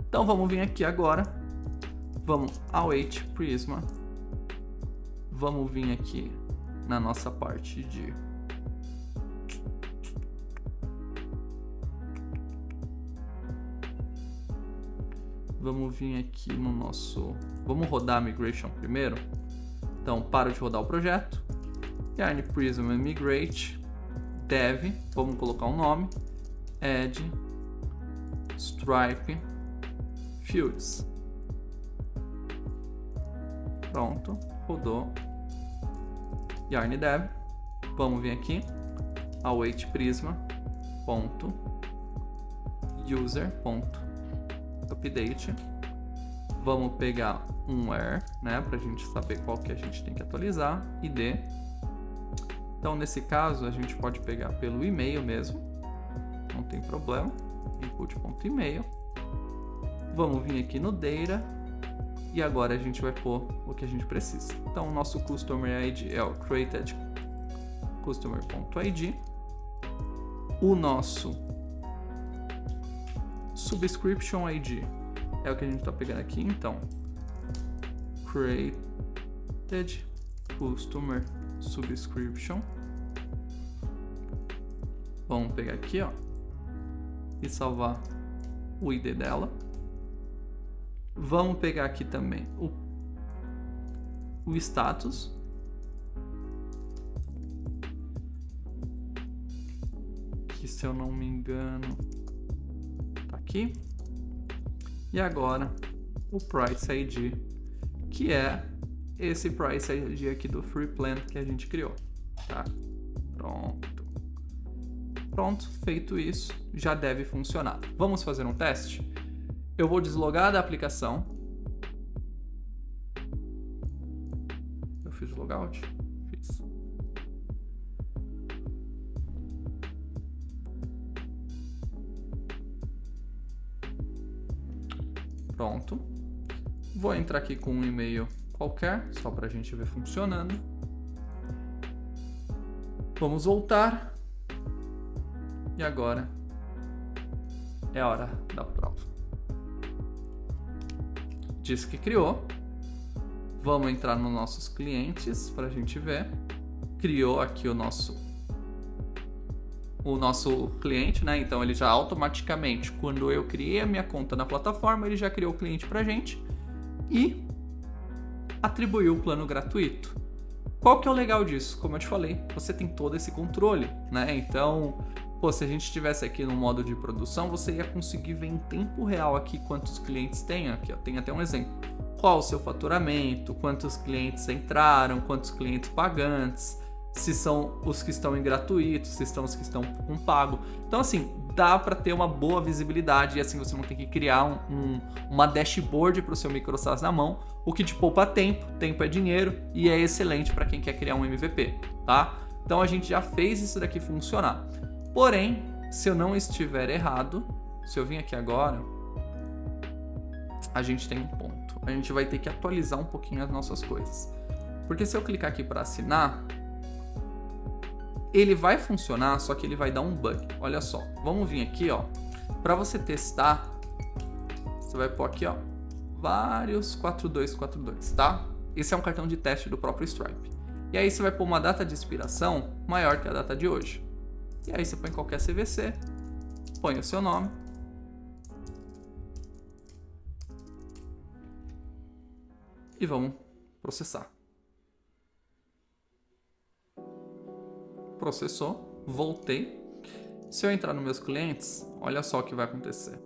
Então vamos vir aqui agora. Vamos await Prisma. Vamos vir aqui na nossa parte de vamos vir aqui no nosso, vamos rodar a migration primeiro. Então para de rodar o projeto, yarn prism migrate dev, vamos colocar um nome add stripe fields. Pronto, rodou. Yarn dev. Vamos vir aqui, await prisma ponto user ponto update. Vamos pegar um where, né, pra gente saber qual que a gente tem que atualizar, id. Então nesse caso a gente pode pegar pelo e-mail mesmo, não tem problema, input.email. Vamos vir aqui no data e agora a gente vai pôr o que a gente precisa. Então o nosso customer ID é o created customer.id. O nosso subscription ID é o que a gente está pegando aqui, então created customer subscription. Vamos pegar aqui, ó, e salvar o ID dela. Vamos pegar aqui também o status. Que, se eu não me engano, tá aqui. E agora o price ID, que é esse price ID aqui do free plan que a gente criou, tá? Pronto, feito isso, já deve funcionar. Vamos fazer um teste? Eu vou deslogar da aplicação. Eu fiz logout? Fiz. Pronto. Vou entrar aqui com um e-mail qualquer, só para a gente ver funcionando. Vamos voltar. E agora é a hora da prova. Diz que criou. Vamos entrar nos nossos clientes para a gente ver. Criou aqui o nosso cliente, né? Então ele já automaticamente, quando eu criei a minha conta na plataforma, ele já criou o cliente pra gente e atribuiu o plano gratuito. Qual que é o legal disso? Como eu te falei, você tem todo esse controle, né? Então, se a gente estivesse aqui no modo de produção, você ia conseguir ver em tempo real aqui quantos clientes tem. Aqui, ó, tem até um exemplo. Qual o seu faturamento, quantos clientes entraram, quantos clientes pagantes, se são os que estão em gratuito, se são os que estão com pago. Então, assim, dá para ter uma boa visibilidade e assim você não tem que criar uma dashboard para o seu microsas na mão, o que te poupa tempo é dinheiro e é excelente para quem quer criar um MVP, tá? Então a gente já fez isso daqui funcionar. Porém, se eu não estiver errado, se eu vim aqui agora, a gente tem um ponto. A gente vai ter que atualizar um pouquinho as nossas coisas. Porque se eu clicar aqui para assinar, ele vai funcionar, só que ele vai dar um bug. Olha só, vamos vir aqui, ó. Para você testar, você vai pôr aqui, ó, vários 4242, tá? Esse é um cartão de teste do próprio Stripe. E aí você vai pôr uma data de expiração maior que a data de hoje. E aí você põe qualquer CVC, põe o seu nome. E vamos processar. Processou, voltei. Se eu entrar nos meus clientes, olha só o que vai acontecer.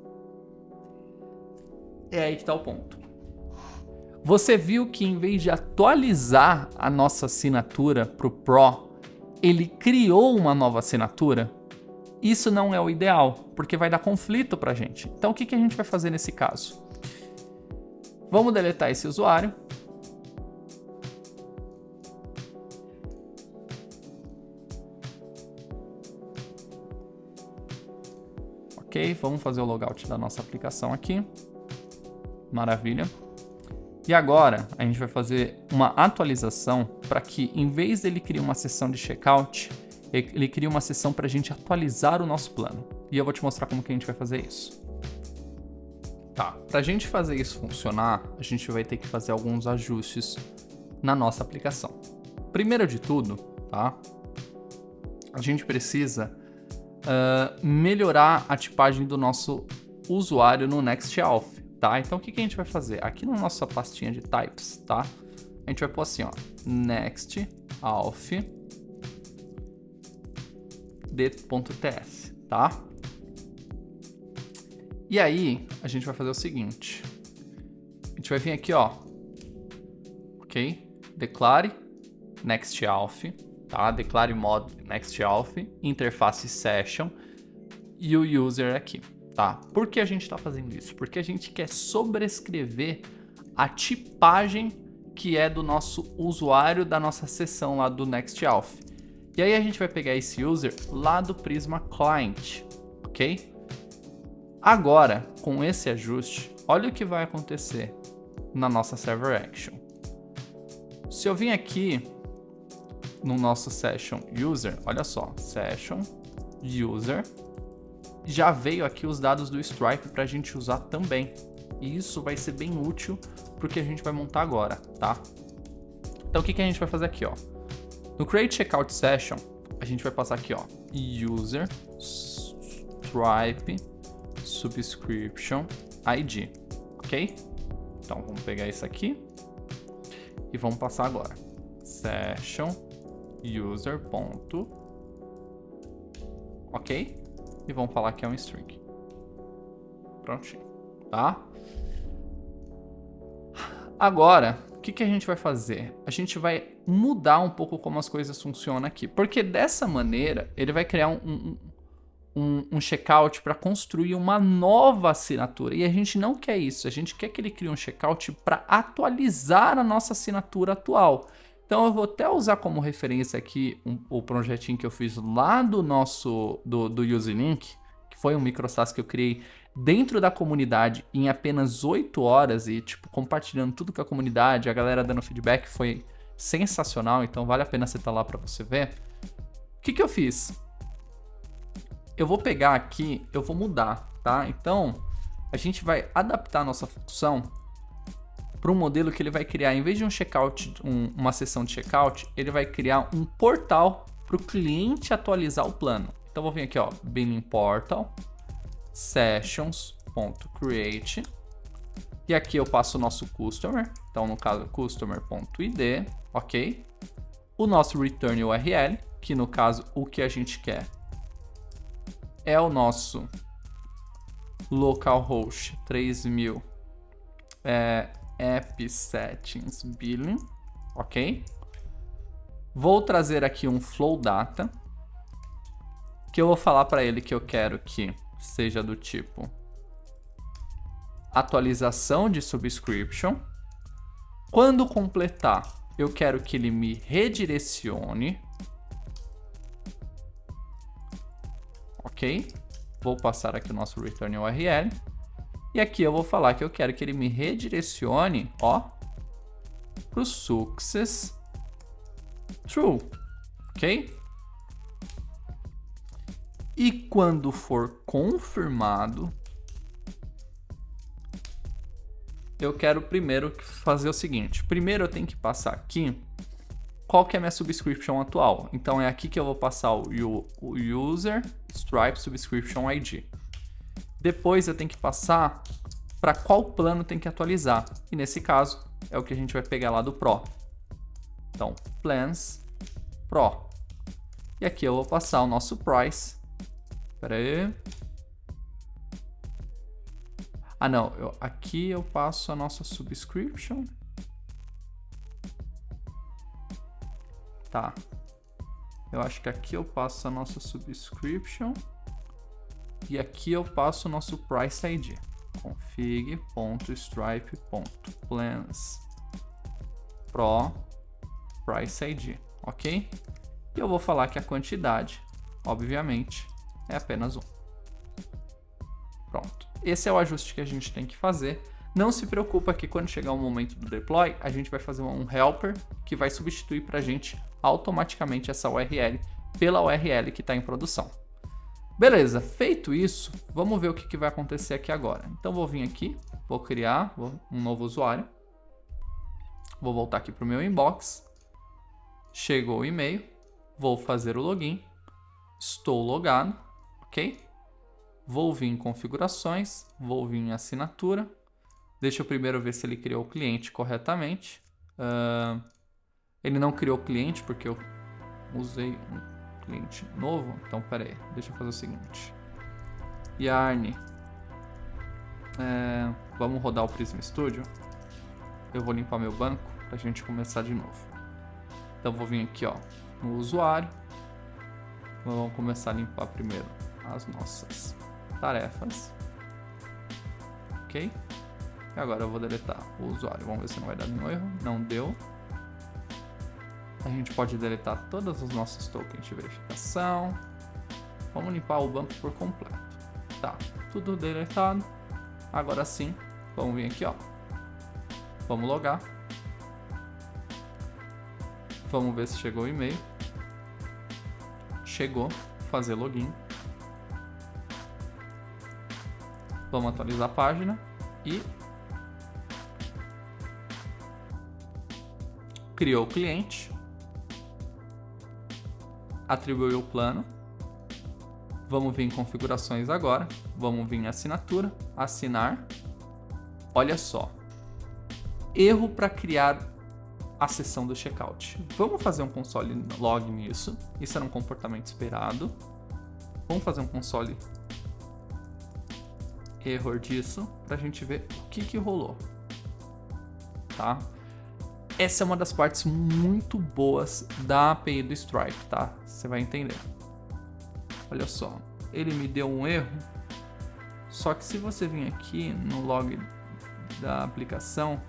É aí que está o ponto. Você viu que em vez de atualizar a nossa assinatura para o Pro, ele criou uma nova assinatura? Isso não é o ideal, porque vai dar conflito para a gente. Então o que a gente vai fazer nesse caso? Vamos deletar esse usuário. Ok, vamos fazer o logout da nossa aplicação aqui. Maravilha. E agora a gente vai fazer uma atualização para que, em vez dele criar uma seção de checkout, ele cria uma seção para a gente atualizar o nosso plano. E eu vou te mostrar como que a gente vai fazer isso. Tá, para a gente fazer isso funcionar, a gente vai ter que fazer alguns ajustes na nossa aplicação. Primeiro de tudo, tá? A gente precisa melhorar a tipagem do nosso usuário no NextAuth, tá? Então o que a gente vai fazer? Aqui na nossa pastinha de types, tá? A gente vai pôr assim, ó, NextAuth.ts, tá? E aí, a gente vai fazer o seguinte. A gente vai vir aqui, ó. Ok? Declare NextAuth, tá? Declare mod NextAuth, interface session e o user aqui, tá? Por que a gente tá fazendo isso? Porque a gente quer sobrescrever a tipagem que é do nosso usuário da nossa sessão lá do NextAuth. E aí a gente vai pegar esse user lá do Prisma Client, ok? Agora, com esse ajuste, olha o que vai acontecer na nossa Server Action. Se eu vim aqui no nosso Session User, olha só, Session User, já veio aqui os dados do Stripe para a gente usar também. E isso vai ser bem útil para o que a gente vai montar agora, tá? Então o que a gente vai fazer aqui, ó? No Create Checkout Session, a gente vai passar aqui, ó, User Stripe Subscription ID, ok? Então vamos pegar isso aqui e vamos passar agora. Session User ponto, ok? E vamos falar que é um string. Prontinho, tá? Agora, o que a gente vai fazer? A gente vai mudar um pouco como as coisas funcionam aqui. Porque dessa maneira, ele vai criar um checkout para construir uma nova assinatura. E a gente não quer isso. A gente quer que ele crie um checkout para atualizar a nossa assinatura atual. Então eu vou até usar como referência aqui o projetinho que eu fiz lá do nosso do UseLink, que foi um microsas que eu criei dentro da comunidade em apenas 8 horas e tipo compartilhando tudo com a comunidade, a galera dando feedback, foi sensacional, então vale a pena você estar lá para você ver. O que eu fiz? Eu vou pegar aqui, eu vou mudar, tá? Então, a gente vai adaptar a nossa função para um modelo que ele vai criar, em vez de um checkout, uma sessão de checkout, ele vai criar um portal para o cliente atualizar o plano. Então, vou vir aqui, ó, billing portal, sessions.create, e aqui eu passo o nosso customer, então no caso customer.id, ok? O nosso return URL, que no caso o que a gente quer é o nosso localhost 3000 app settings billing, ok? Vou trazer aqui um flow data, que eu vou falar para ele que eu quero que seja do tipo atualização de subscription. Quando completar, eu quero que ele me redirecione, ok? Vou passar aqui o nosso return URL. E aqui eu vou falar que eu quero que ele me redirecione, ó, para o success true, ok? E quando for confirmado, eu quero primeiro fazer o seguinte. Primeiro eu tenho que passar aqui qual que é a minha subscription atual. Então é aqui que eu vou passar o user Stripe subscription ID. Depois eu tenho que passar para qual plano tem que atualizar. E nesse caso é o que a gente vai pegar lá do Pro. Então, Plans Pro. E aqui eu vou passar o nosso price. Espera aí. Ah, não. Aqui eu passo a nossa subscription. Tá. Eu acho que aqui eu passo a nossa subscription. E aqui eu passo o nosso price ID. config.stripe.plans pro price ID, ok? E eu vou falar que a quantidade, obviamente, é apenas 1. Pronto. Esse é o ajuste que a gente tem que fazer. Não se preocupa que quando chegar o momento do deploy, a gente vai fazer um helper que vai substituir para a gente automaticamente essa URL pela URL que está em produção. Beleza, feito isso, vamos ver o que vai acontecer aqui agora. Então vou vir aqui, vou criar um novo usuário. Vou voltar aqui para o meu inbox. Chegou o e-mail, vou fazer o login. Estou logado, ok? Vou vir em configurações, vou vir em assinatura. Deixa eu primeiro ver se ele criou o cliente corretamente. Ele não criou o cliente porque eu usei um cliente novo. Então, pera aí, deixa eu fazer o seguinte. Yarn Vamos rodar o Prisma Studio. Eu vou limpar meu banco pra gente começar de novo. Então vou vir aqui, ó, no usuário. Vamos começar a limpar primeiro as nossas tarefas. Ok? E agora eu vou deletar o usuário. Vamos ver se não vai dar nenhum erro. Não deu. A gente pode deletar todos os nossos tokens de verificação. Vamos limpar o banco por completo. Tá, tudo deletado. Agora sim, vamos vir aqui, ó. Vamos logar. Vamos ver se chegou o e-mail. Chegou. Fazer login. Vamos atualizar a página. E criou o cliente. Atribuiu o plano. Vamos vir em configurações agora. Vamos vir em assinatura. Assinar. Olha só. Erro para criar a seção do checkout. Vamos fazer um console log nisso. Isso era um comportamento esperado. Vamos fazer um console error disso para a gente ver o que rolou. Tá? Essa é uma das partes muito boas da API do Stripe, tá? Você vai entender. Olha só, ele me deu um erro. Só que se você vir aqui no log da aplicação,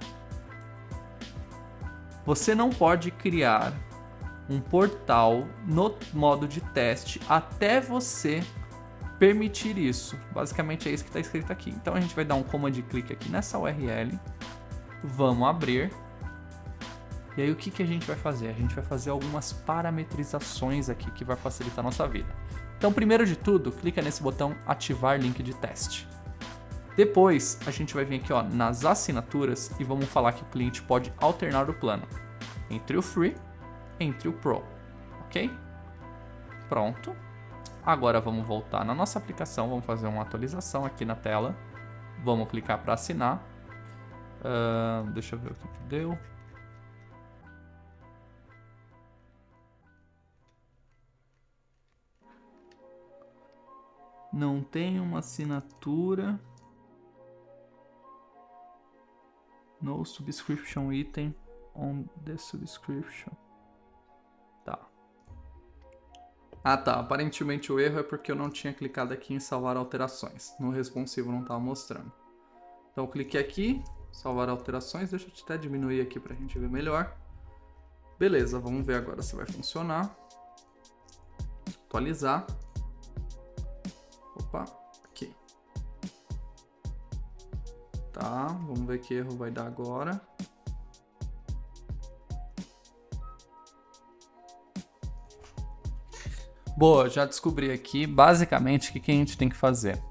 você não pode criar um portal no modo de teste até você permitir isso. Basicamente é isso que está escrito aqui. Então a gente vai dar um command click aqui nessa URL. Vamos abrir. E aí o que a gente vai fazer? A gente vai fazer algumas parametrizações aqui que vai facilitar a nossa vida. Então, primeiro de tudo, clica nesse botão ativar link de teste. Depois, a gente vai vir aqui, ó, nas assinaturas e vamos falar que o cliente pode alternar o plano entre o Free, entre o Pro, ok? Pronto. Agora vamos voltar na nossa aplicação, vamos fazer uma atualização aqui na tela. Vamos clicar para assinar. Deixa eu ver o que deu. Não tem uma assinatura. No subscription item on the subscription. Tá. Ah tá, aparentemente o erro é porque eu não tinha clicado aqui em salvar alterações. No responsivo não estava mostrando. Então eu cliquei aqui, salvar alterações. Deixa eu até diminuir aqui pra gente ver melhor. Beleza, vamos ver agora se vai funcionar. Atualizar. Opa, aqui. Tá, vamos ver que erro vai dar agora. Boa, já descobri aqui. Basicamente, o que a gente tem que fazer?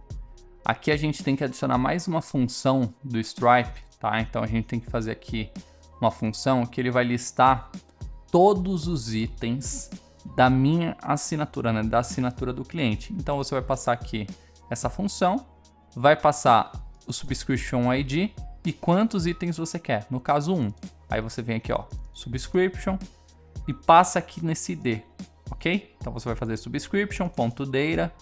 Aqui a gente tem que adicionar mais uma função do Stripe, tá? Então a gente tem que fazer aqui uma função que ele vai listar todos os itens da minha assinatura, né? Da assinatura do cliente. Então você vai passar aqui essa função, vai passar o subscription ID e quantos itens você quer. No caso 1. Aí você vem aqui, ó, subscription e passa aqui nesse ID, ok? Então você vai fazer subscription.data,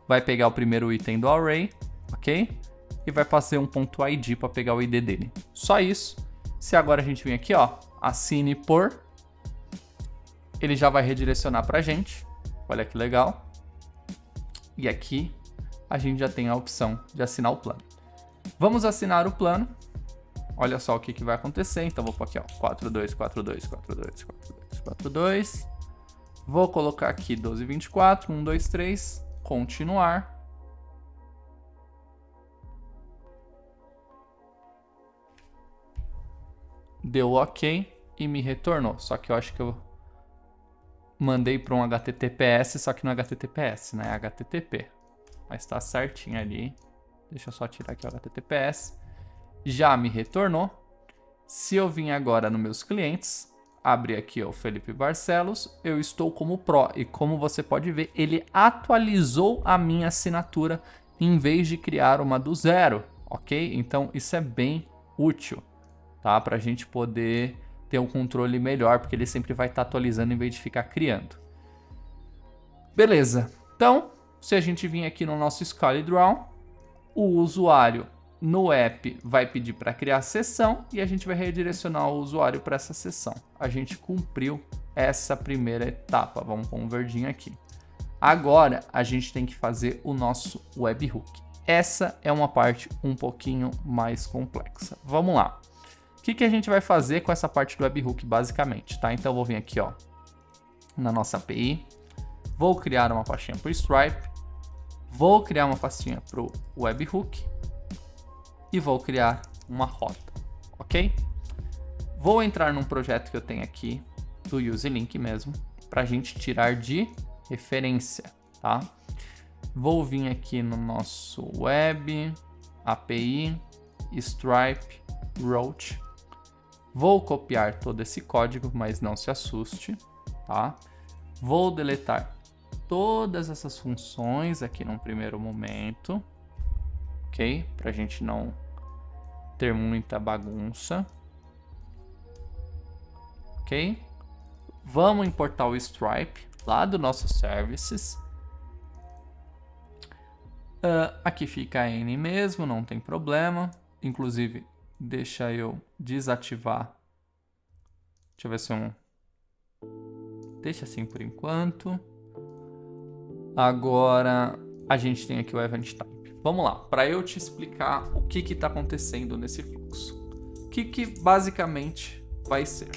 vai pegar o primeiro item do array, ok? E vai fazer um ponto .id para pegar o ID dele. Só isso. Se agora a gente vem aqui, ó, assine por, ele já vai redirecionar pra gente. Olha que legal. E aqui a gente já tem a opção de assinar o plano. Vamos assinar o plano. Olha só o que vai acontecer. Então vou pôr aqui, ó, 4242424242. Vou colocar aqui 1224, 123, continuar. Deu OK e me retornou. Só que eu acho que eu mandei para um HTTPS, só que não é HTTPS, né? É HTTP. Mas tá certinho ali. Deixa eu só tirar aqui o HTTPS. Já me retornou. Se eu vim agora nos meus clientes, abrir aqui o Felipe Barcelos, eu estou como Pro. E como você pode ver, ele atualizou a minha assinatura em vez de criar uma do zero, ok? Então isso é bem útil, tá? Para a gente poder ter um controle melhor, porque ele sempre vai estar atualizando em vez de ficar criando. Beleza. Então, se a gente vir aqui no nosso ScaleDraw, o usuário No app vai pedir para criar sessão e a gente vai redirecionar o usuário para essa sessão. A gente cumpriu essa primeira etapa. Vamos pôr um verdinho aqui. Agora a gente tem que fazer o nosso webhook. Essa é uma parte um pouquinho mais complexa. Vamos lá. O que a gente vai fazer com essa parte do webhook basicamente, tá? Então eu vou vir aqui, ó, na nossa API. Vou criar uma pastinha para o Stripe. Vou criar uma pastinha para o webhook. E vou criar uma rota, ok? Vou entrar num projeto que eu tenho aqui, do UseLink mesmo, para a gente tirar de referência, tá? Vou vir aqui no nosso web, API, Stripe, Route. Vou copiar todo esse código, mas não se assuste, tá? Vou deletar todas essas funções aqui num primeiro momento, ok? Para a gente não ter muita bagunça, ok? Vamos importar o Stripe lá do nosso services. Aqui fica a N mesmo, não tem problema. Inclusive, deixa eu desativar. Deixa eu ver se deixa assim por enquanto. Agora, a gente tem aqui o Event Type. Vamos lá, para eu te explicar o que está acontecendo nesse fluxo. O que basicamente vai ser?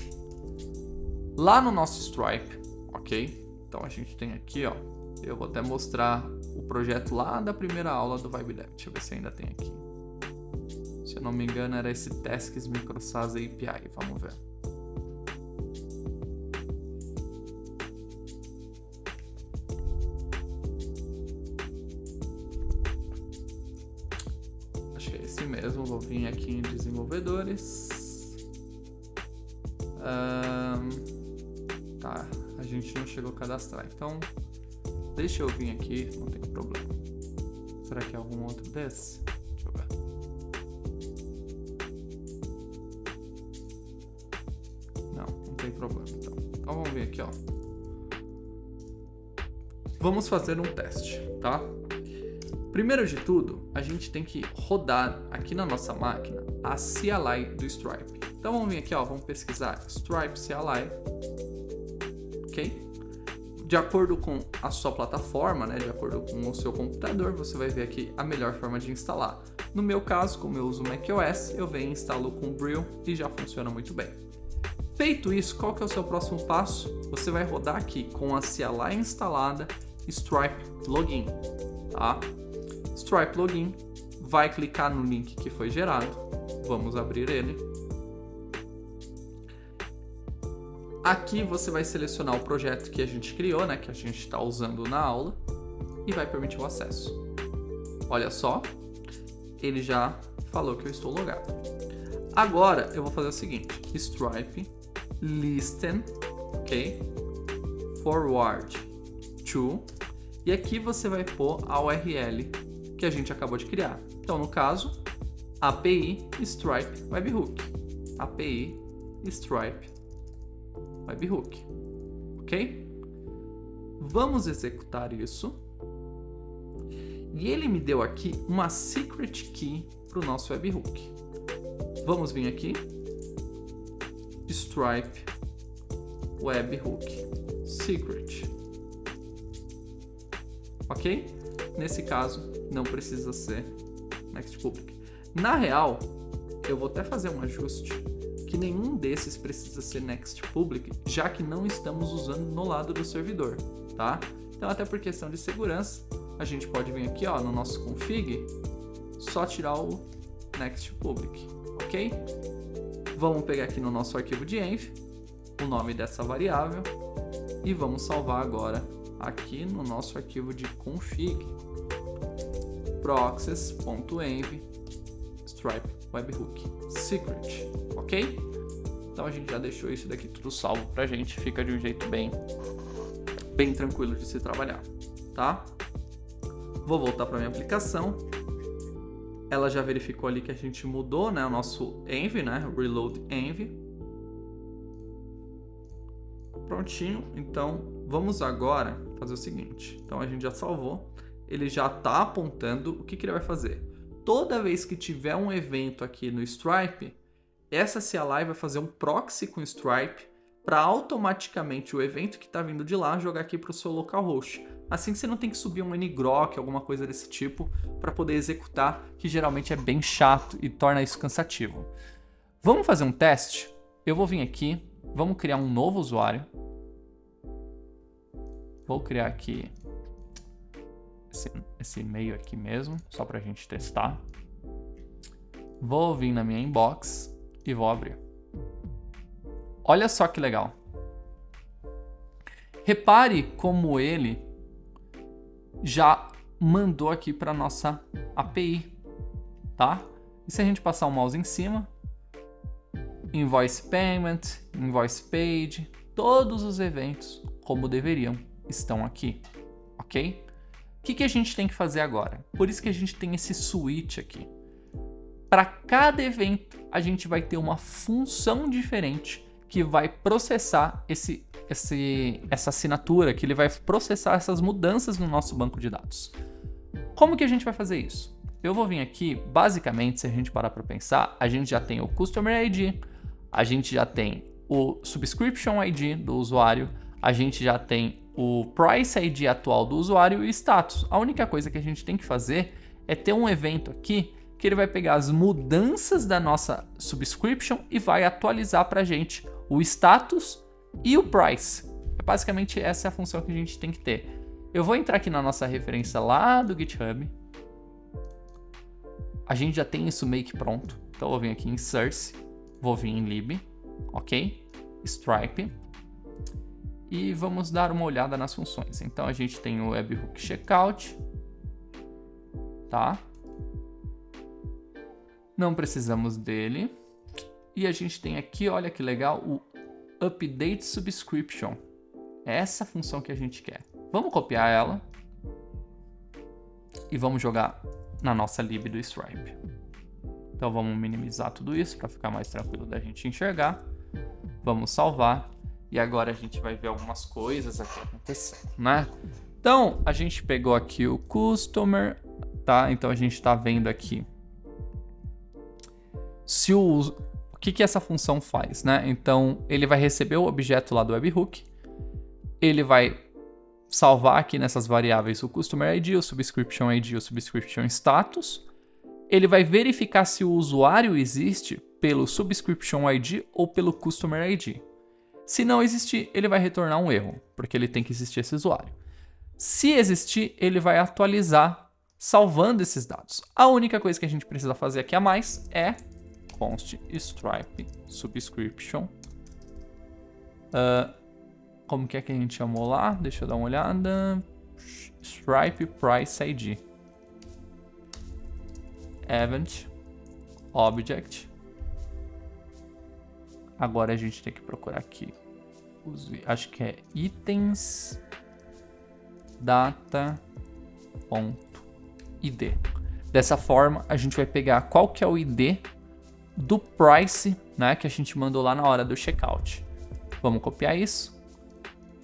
Lá no nosso Stripe, ok? Então a gente tem aqui, ó, eu vou até mostrar o projeto lá da primeira aula do VibeDev. Deixa eu ver se ainda tem aqui. Se eu não me engano era esse Tasks MicroSAS API, vamos ver. Acho que é esse mesmo, vou vir aqui em desenvolvedores. Tá, a gente não chegou a cadastrar, então deixa eu vir aqui, não tem problema. Será que é algum outro desse? Deixa eu ver. Não tem problema, então vamos ver aqui, ó. Vamos fazer um teste, tá? Primeiro de tudo, a gente tem que rodar aqui na nossa máquina a CLI do Stripe. Então vamos vir aqui, ó, vamos pesquisar Stripe CLI, ok? De acordo com a sua plataforma, né, de acordo com o seu computador, você vai ver aqui a melhor forma de instalar. No meu caso, como eu uso macOS, eu venho e instalo com Brill e já funciona muito bem. Feito isso, qual que é o seu próximo passo? Você vai rodar aqui com a CLI instalada, Stripe Login, tá? Stripe Login, vai clicar no link que foi gerado, vamos abrir ele. Aqui você vai selecionar o projeto que a gente criou, né, que a gente está usando na aula, e vai permitir o acesso. Olha só, ele já falou que eu estou logado. Agora eu vou fazer o seguinte, Stripe listen, ok? Forward to, e aqui você vai pôr a URL que a gente acabou de criar. Então, no caso, API Stripe Webhook. API Stripe Webhook. Ok? Vamos executar isso. E ele me deu aqui uma secret key para o nosso webhook. Vamos vir aqui. Stripe Webhook Secret. Ok? Nesse caso, não precisa ser Next Public. Na real, eu vou até fazer um ajuste que nenhum desses precisa ser Next Public, já que não estamos usando no lado do servidor, tá? Então, até por questão de segurança, a gente pode vir aqui, ó, no nosso config, só tirar o Next Public, ok? Vamos pegar aqui no nosso arquivo de env o nome dessa variável e vamos salvar agora aqui no nosso arquivo de config proxies.env Stripe Webhook Secret, ok? Então a gente já deixou isso daqui tudo salvo pra gente, fica de um jeito bem tranquilo de se trabalhar, tá? Vou voltar para minha aplicação. Ela já verificou ali que a gente mudou, né, o nosso env, né, reload env. Prontinho. Então vamos agora fazer o seguinte. Então a gente já salvou. Ele já está apontando o que ele vai fazer. toda vez que tiver um evento aqui no Stripe, essa CLI vai fazer um proxy com o Stripe para automaticamente o evento que está vindo de lá jogar aqui para o seu localhost. Assim você não tem que subir um ngrok, alguma coisa desse tipo, para poder executar, que geralmente é bem chato e torna isso cansativo. Vamos fazer um teste? Eu vou vir aqui, vamos criar um novo usuário. Vou criar aqui esse e-mail aqui mesmo, só para a gente testar. Vou vir na minha inbox e vou abrir. Olha só que legal. Repare como ele já mandou aqui para nossa API, tá? E se a gente passar o mouse em cima, Invoice Payment, Invoice Page, todos os eventos, como deveriam, estão aqui, ok? O que a gente tem que fazer agora? Por isso que a gente tem esse switch aqui. Para cada evento, a gente vai ter uma função diferente que vai processar essa assinatura, que ele vai processar essas mudanças no nosso banco de dados. Como que a gente vai fazer isso? Eu vou vir aqui, basicamente, se a gente parar para pensar, a gente já tem o Customer ID, a gente já tem o Subscription ID do usuário, a gente já tem o Price ID atual do usuário e o status. A única coisa que a gente tem que fazer é ter um evento aqui que ele vai pegar as mudanças da nossa subscription e vai atualizar para a gente o status e o price. Basicamente essa é a função que a gente tem que ter. Eu vou entrar aqui na nossa referência lá do GitHub. A gente já tem isso meio que pronto. Então eu vou vir aqui em Source, vou vir em lib, ok? Stripe. E vamos dar uma olhada nas funções. Então a gente tem o webhook checkout, tá? Não precisamos dele. E a gente tem aqui, olha que legal, o update subscription. É essa função que a gente quer. Vamos copiar ela e vamos jogar na nossa lib do Stripe. Então vamos minimizar tudo isso para ficar mais tranquilo da gente enxergar. Vamos salvar. E agora a gente vai ver algumas coisas aqui acontecendo, né? Então, a gente pegou aqui o customer, tá? Então, a gente está vendo aqui se o que essa função faz, né? Então, ele vai receber o objeto lá do webhook, ele vai salvar aqui nessas variáveis o customer ID, o subscription ID e o subscription status. Ele vai verificar se o usuário existe pelo subscription ID ou pelo customer ID. Se não existir, ele vai retornar um erro, porque ele tem que existir esse usuário. Se existir, ele vai atualizar, salvando esses dados. A única coisa que a gente precisa fazer aqui a mais é const stripe subscription. Como que é que a gente chamou lá? Deixa eu dar uma olhada. Stripe price ID. Event object. Agora a gente tem que procurar aqui. Acho que é itens data.id. Dessa forma, a gente vai pegar qual que é o ID do price, né, que a gente mandou lá na hora do checkout. Vamos copiar isso.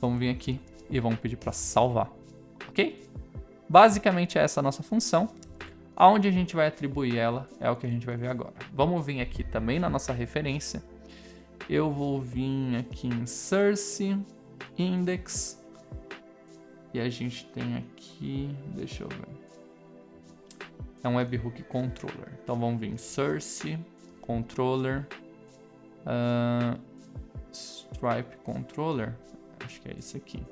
Vamos vir aqui e vamos pedir para salvar. Ok? Basicamente essa é a nossa função. Aonde a gente vai atribuir ela é o que a gente vai ver agora. Vamos vir aqui também na nossa referência. Eu vou vir aqui em Source, Index, e a gente tem aqui, deixa eu ver, é um webhook controller. Então vamos vir em Source, Controller, Stripe Controller, acho que é esse aqui,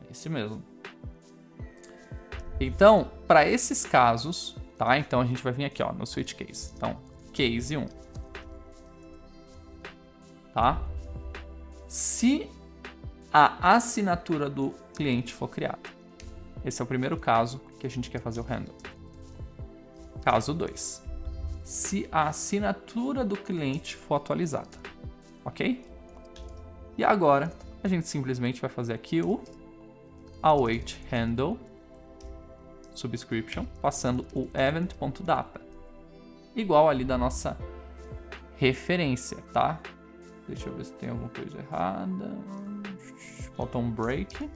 é esse mesmo. Então, para esses casos, tá? Então a gente vai vir aqui, ó, no switch case. Então, case 1. Tá? Se a assinatura do cliente for criada. Esse é o primeiro caso que a gente quer fazer o handle. Caso 2. Se a assinatura do cliente for atualizada. Ok? E agora, a gente simplesmente vai fazer aqui o await handle subscription, passando o event.data. Igual ali da nossa referência, tá? Deixa eu ver se tem alguma coisa errada. Falta um break.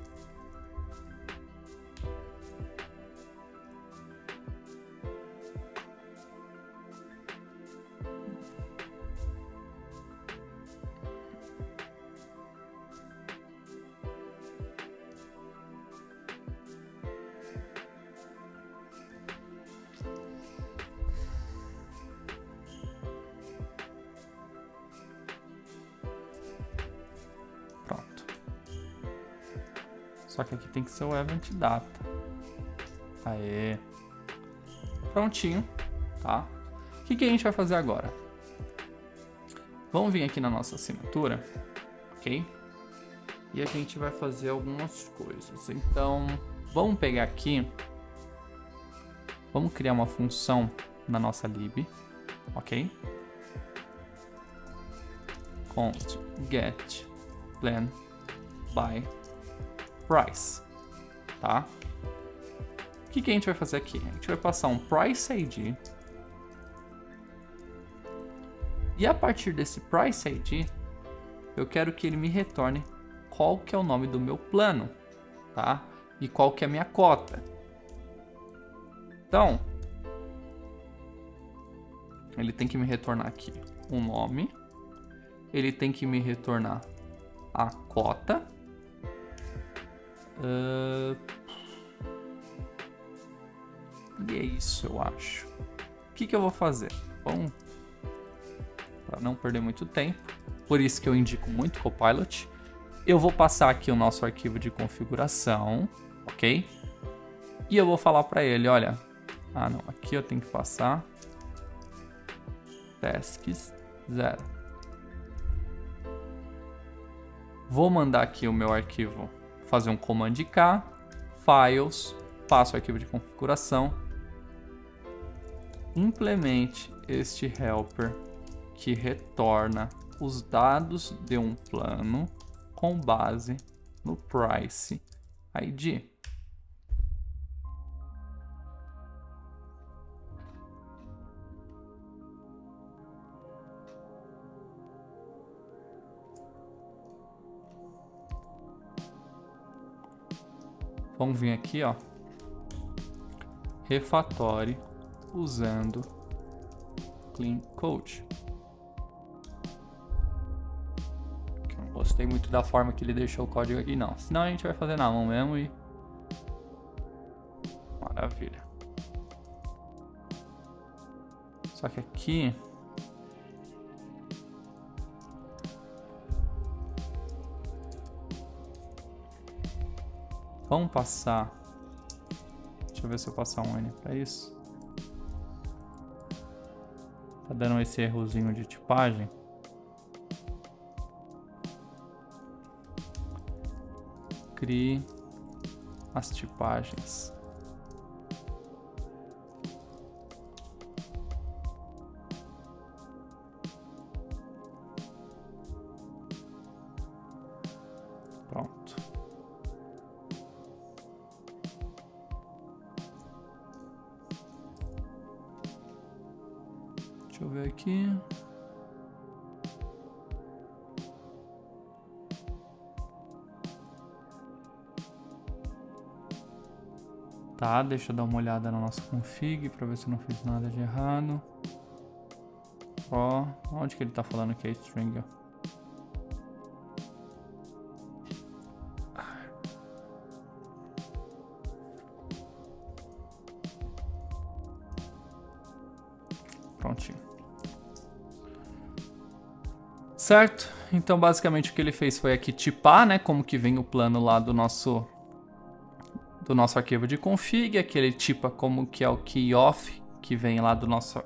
Só que aqui tem que ser o event data. Aê. Prontinho, tá? O que a gente vai fazer agora? Vamos vir aqui na nossa assinatura, ok? E a gente vai fazer algumas coisas. Então, vamos pegar aqui. Vamos criar uma função na nossa lib, ok? Const get plan by price, tá? O que a gente vai fazer aqui? A gente vai passar um price ID. E a partir desse price ID, eu quero que ele me retorne qual que é o nome do meu plano, tá? E qual que é a minha cota. Então, ele tem que me retornar aqui um nome. Ele tem que me retornar a cota. E é isso, eu acho. O que eu vou fazer? Bom, para não perder muito tempo, por isso que eu indico muito Copilot, eu vou passar aqui o nosso arquivo de configuração, ok? E eu vou falar para ele, olha, não, aqui eu tenho que passar tasks 0. Vou mandar aqui o meu arquivo, fazer um command K, files, passo o arquivo de configuração, implemente este helper que retorna os dados de um plano com base no price ID. Vamos vir aqui, ó, refactore usando clean code. Não gostei muito da forma que ele deixou o código aqui, não. Senão a gente vai fazer na mão mesmo e... Maravilha. Só que aqui... Vamos passar... Deixa eu ver se eu passar um N para isso. Tá dando esse errozinho de tipagem. Crie as tipagens. Pronto. Deixa eu ver aqui. Tá, deixa eu dar uma olhada no nosso config para ver se eu não fiz nada de errado. Ó, onde que ele tá falando que é string? Prontinho. Certo? Então, basicamente, o que ele fez foi aqui tipar, né? Como que vem o plano lá do nosso arquivo de config. Aqui ele tipa como que é o key off que vem lá do nosso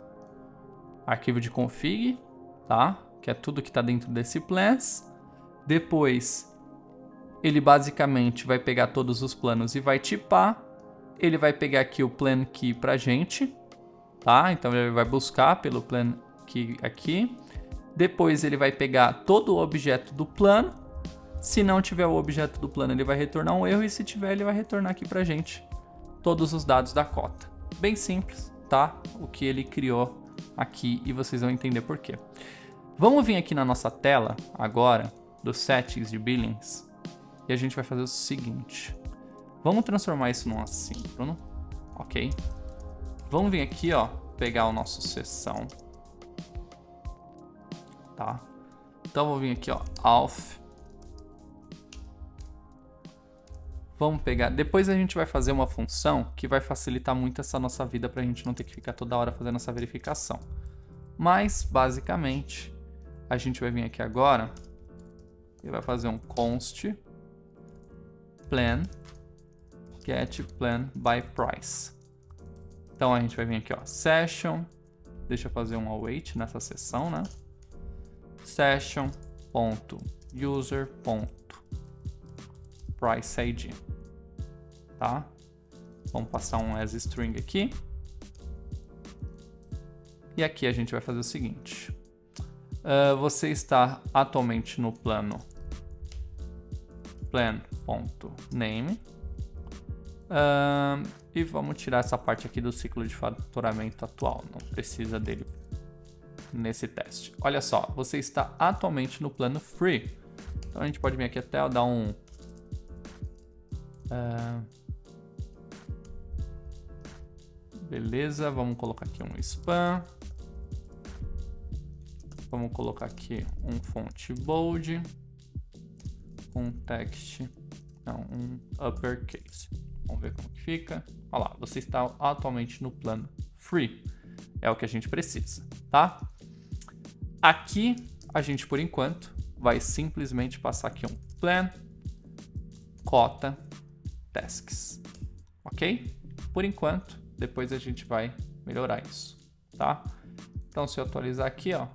arquivo de config, tá? Que é tudo que está dentro desse plans. Depois, ele basicamente vai pegar todos os planos e vai tipar. Ele vai pegar aqui o plan key pra gente, tá? Então ele vai buscar pelo plan key aqui. Depois ele vai pegar todo o objeto do plano. Se não tiver o objeto do plano, ele vai retornar um erro. E se tiver, ele vai retornar aqui pra gente todos os dados da cota. Bem simples, tá? O que ele criou aqui e vocês vão entender por quê. Vamos vir aqui na nossa tela agora dos settings de billings. E a gente vai fazer o seguinte. Vamos transformar isso num assíncrono, ok? Vamos vir aqui, ó, pegar o nosso sessão. Tá? Então vou vir aqui, ó, auth. Vamos pegar, depois a gente vai fazer uma função que vai facilitar muito essa nossa vida pra gente não ter que ficar toda hora fazendo essa verificação. Mas, basicamente, a gente vai vir aqui agora e vai fazer um const plan, get plan by price. Então a gente vai vir aqui, ó, session, deixa eu fazer um await nessa sessão, né? Session.user.priceid, tá? Vamos passar um as string aqui. E aqui a gente vai fazer o seguinte. Você está atualmente no plano plan.name. E vamos tirar essa parte aqui do ciclo de faturamento atual. Não precisa dele nesse teste. Olha só, você está atualmente no plano free. Então a gente pode vir aqui até dar um... beleza, vamos colocar aqui um spam. Vamos colocar aqui um font bold. Um text, não, um uppercase. Vamos ver como que fica. Olha lá, você está atualmente no plano free. É o que a gente precisa, tá? Aqui, a gente, por enquanto, vai simplesmente passar aqui um plan, cota, tasks. Ok? Por enquanto, depois a gente vai melhorar isso, tá? Então, se eu atualizar aqui, ó,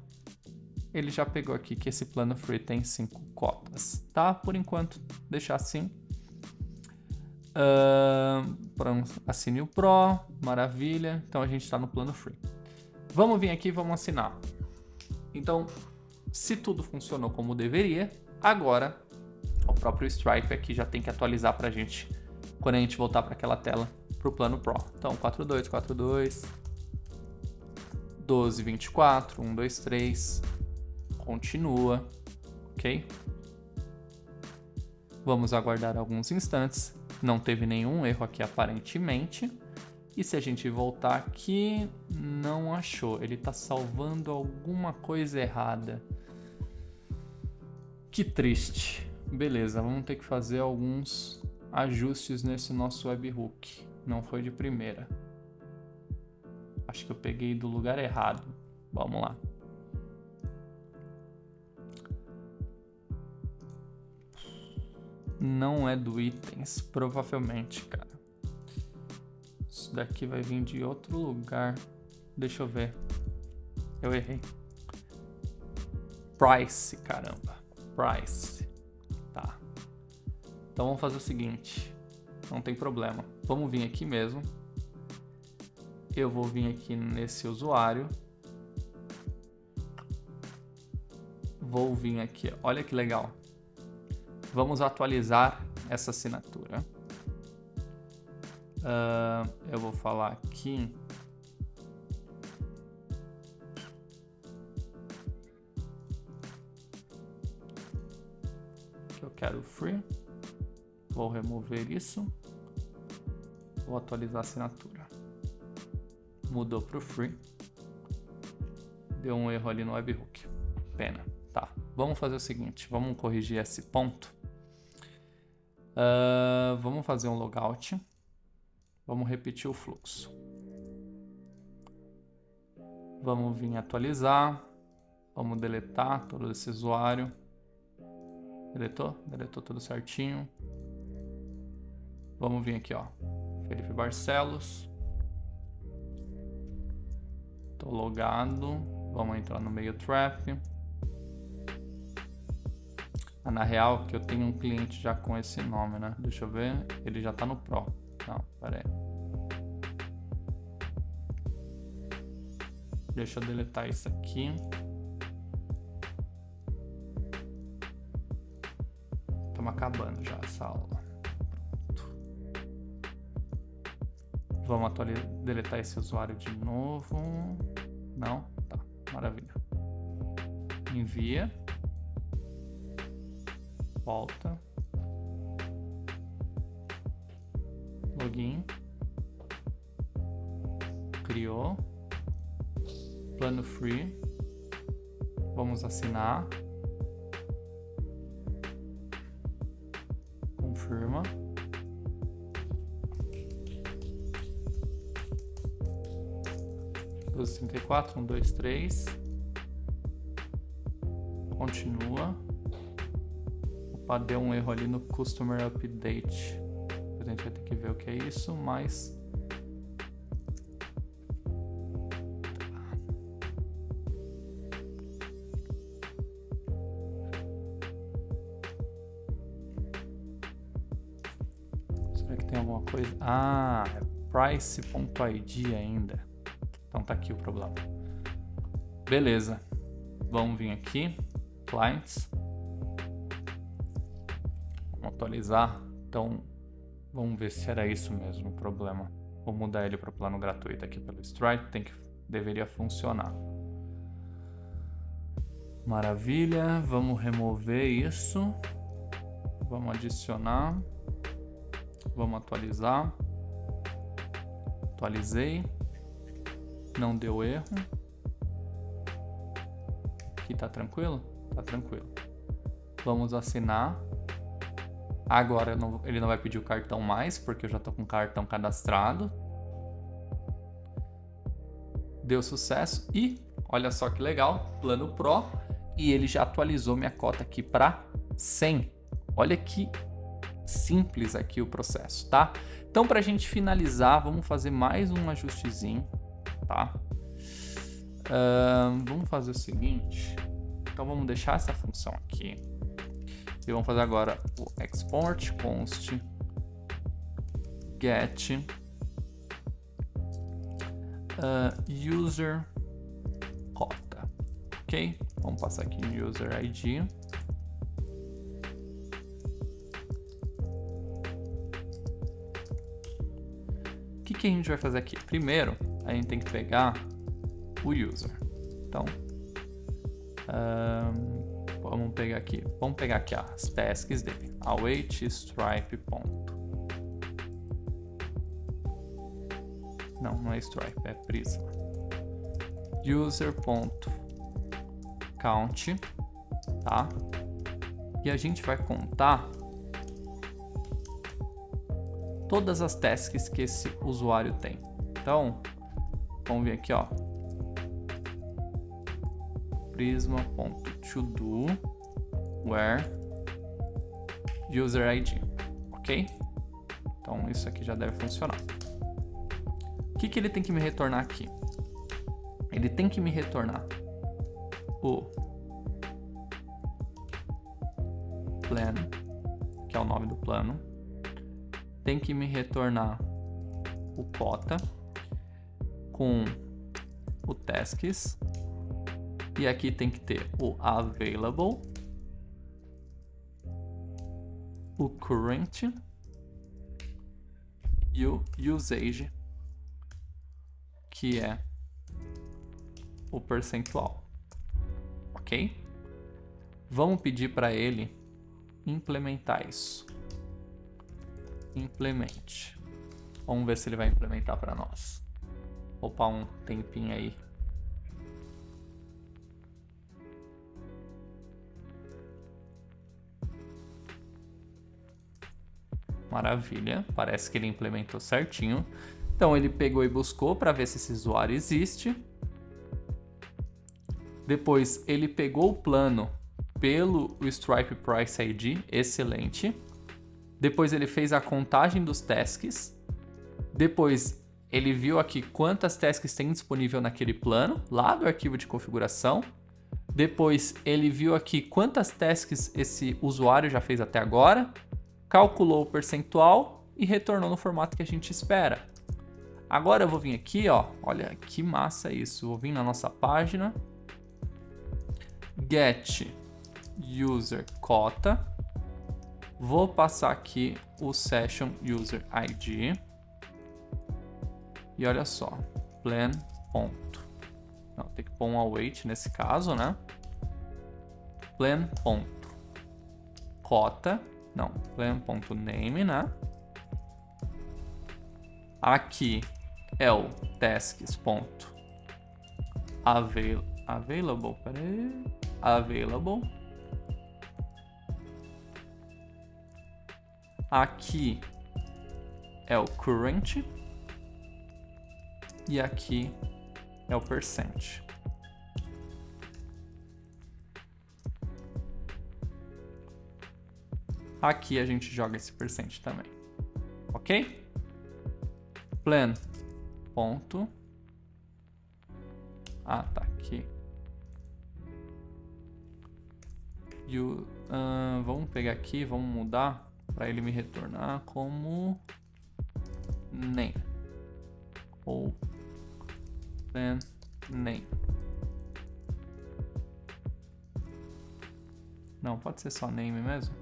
ele já pegou aqui que esse plano free tem 5 cotas, tá? Por enquanto, deixar assim. Assine o Pro, maravilha. Então a gente está no plano free. Vamos vir aqui e vamos assinar. Então, se tudo funcionou como deveria, agora o próprio Stripe aqui já tem que atualizar para a gente quando a gente voltar para aquela tela para o plano Pro. Então, 4242, 1224, 123, continua, ok? Vamos aguardar alguns instantes. Não teve nenhum erro aqui aparentemente. E se a gente voltar aqui, não achou. Ele está salvando alguma coisa errada. Que triste. Beleza, vamos ter que fazer alguns ajustes nesse nosso webhook. Não foi de primeira. Acho que eu peguei do lugar errado. Vamos lá. Não é do itens, provavelmente, cara. Isso daqui vai vir de outro lugar. Deixa eu ver. Eu errei. Price, caramba. Price. Tá. Então vamos fazer o seguinte. Não tem problema. Vamos vir aqui mesmo. Eu vou vir aqui nesse usuário. Vou vir aqui. Olha que legal. Vamos atualizar essa assinatura. Eu vou falar aqui. Que eu quero free. Vou remover isso. Vou atualizar a assinatura. Mudou para o free. Deu um erro ali no webhook. Pena. Tá. Vamos fazer o seguinte. Vamos corrigir esse ponto. Vamos fazer um logout. Vamos repetir o fluxo. Vamos vir atualizar. Vamos deletar todo esse usuário. Deletou? Deletou tudo certinho. Vamos vir aqui, ó. Felipe Barcelos. Tô logado. Vamos entrar no meio trap. Na real, que eu tenho um cliente já com esse nome, né? Deixa eu ver. Ele já tá no Pro. Não, pera aí. Deixa eu deletar isso aqui. Estamos acabando já essa aula. Pronto. Vamos deletar esse usuário de novo. Não? Tá, maravilha. Envia. Volta. Login. Criou. Plano free. Vamos assinar. Confirma. Doze, 34, 1, 2, 3. Continua. Opa, deu um erro ali no Customer Update. A gente vai ter que ver o que é isso, mas... Será que tem alguma coisa? Ah, é price.id ainda. Então tá aqui o problema. Beleza. Vamos vir aqui. Clients. Vamos atualizar. Então, vamos ver se era isso mesmo o problema. Vou mudar ele para plano gratuito aqui pelo Stripe. Deveria funcionar. Maravilha. Vamos remover isso. Vamos adicionar. Vamos atualizar. Atualizei. Não deu erro. Aqui tá tranquilo? Tá tranquilo. Vamos assinar. Agora ele não vai pedir o cartão mais, porque eu já tô com o cartão cadastrado. Deu sucesso. E, olha só que legal, plano Pro. E ele já atualizou minha cota aqui para 100. Olha que simples aqui o processo, tá? Então, pra gente finalizar, vamos fazer mais um ajustezinho, tá? Vamos fazer o seguinte. Então, vamos deixar essa função aqui. E vamos fazer agora o export const get user cota, ok? Vamos passar aqui no user ID. O que a gente vai fazer aqui? Primeiro, a gente tem que pegar o user. Então, vamos pegar aqui as tasks dele. Await Stripe ponto. Não é Stripe, é Prisma. User ponto count, tá? E a gente vai contar todas as tasks que esse usuário tem. Então, vamos ver aqui, ó. Prisma.todo where user ID, ok? Então isso aqui já deve funcionar. O que ele tem que me retornar aqui? Ele tem que me retornar o plan, que é o nome do plano. Tem que me retornar o cota com o tasks. E aqui tem que ter o available, o current e o usage, que é o percentual, ok? Vamos pedir para ele implementar isso. Implemente. Vamos ver se ele vai implementar para nós. Opa, um tempinho aí. Maravilha, parece que ele implementou certinho. Então ele pegou e buscou para ver se esse usuário existe. Depois ele pegou o plano pelo Stripe Price ID, excelente. Depois ele fez a contagem dos tasks. Depois ele viu aqui quantas tasks tem disponível naquele plano, lá do arquivo de configuração. Depois ele viu aqui quantas tasks esse usuário já fez até agora. Calculou o percentual e retornou no formato que a gente espera. Agora eu vou vir aqui, ó, olha que massa isso. Vou vir na nossa página, get user cota, vou passar aqui o session user ID e olha só, plan ponto. Não, tem que pôr um await nesse caso, né? Plan ponto cota. Não, plan.name, né? Aqui é o tasks.available, peraí, available. Aqui é o current e aqui é o percent. aqui a gente joga esse percent também, ok? Plan, ponto. Ah, tá aqui. Vamos pegar aqui, vamos mudar para ele me retornar como name ou plan name. Não, pode ser só name mesmo.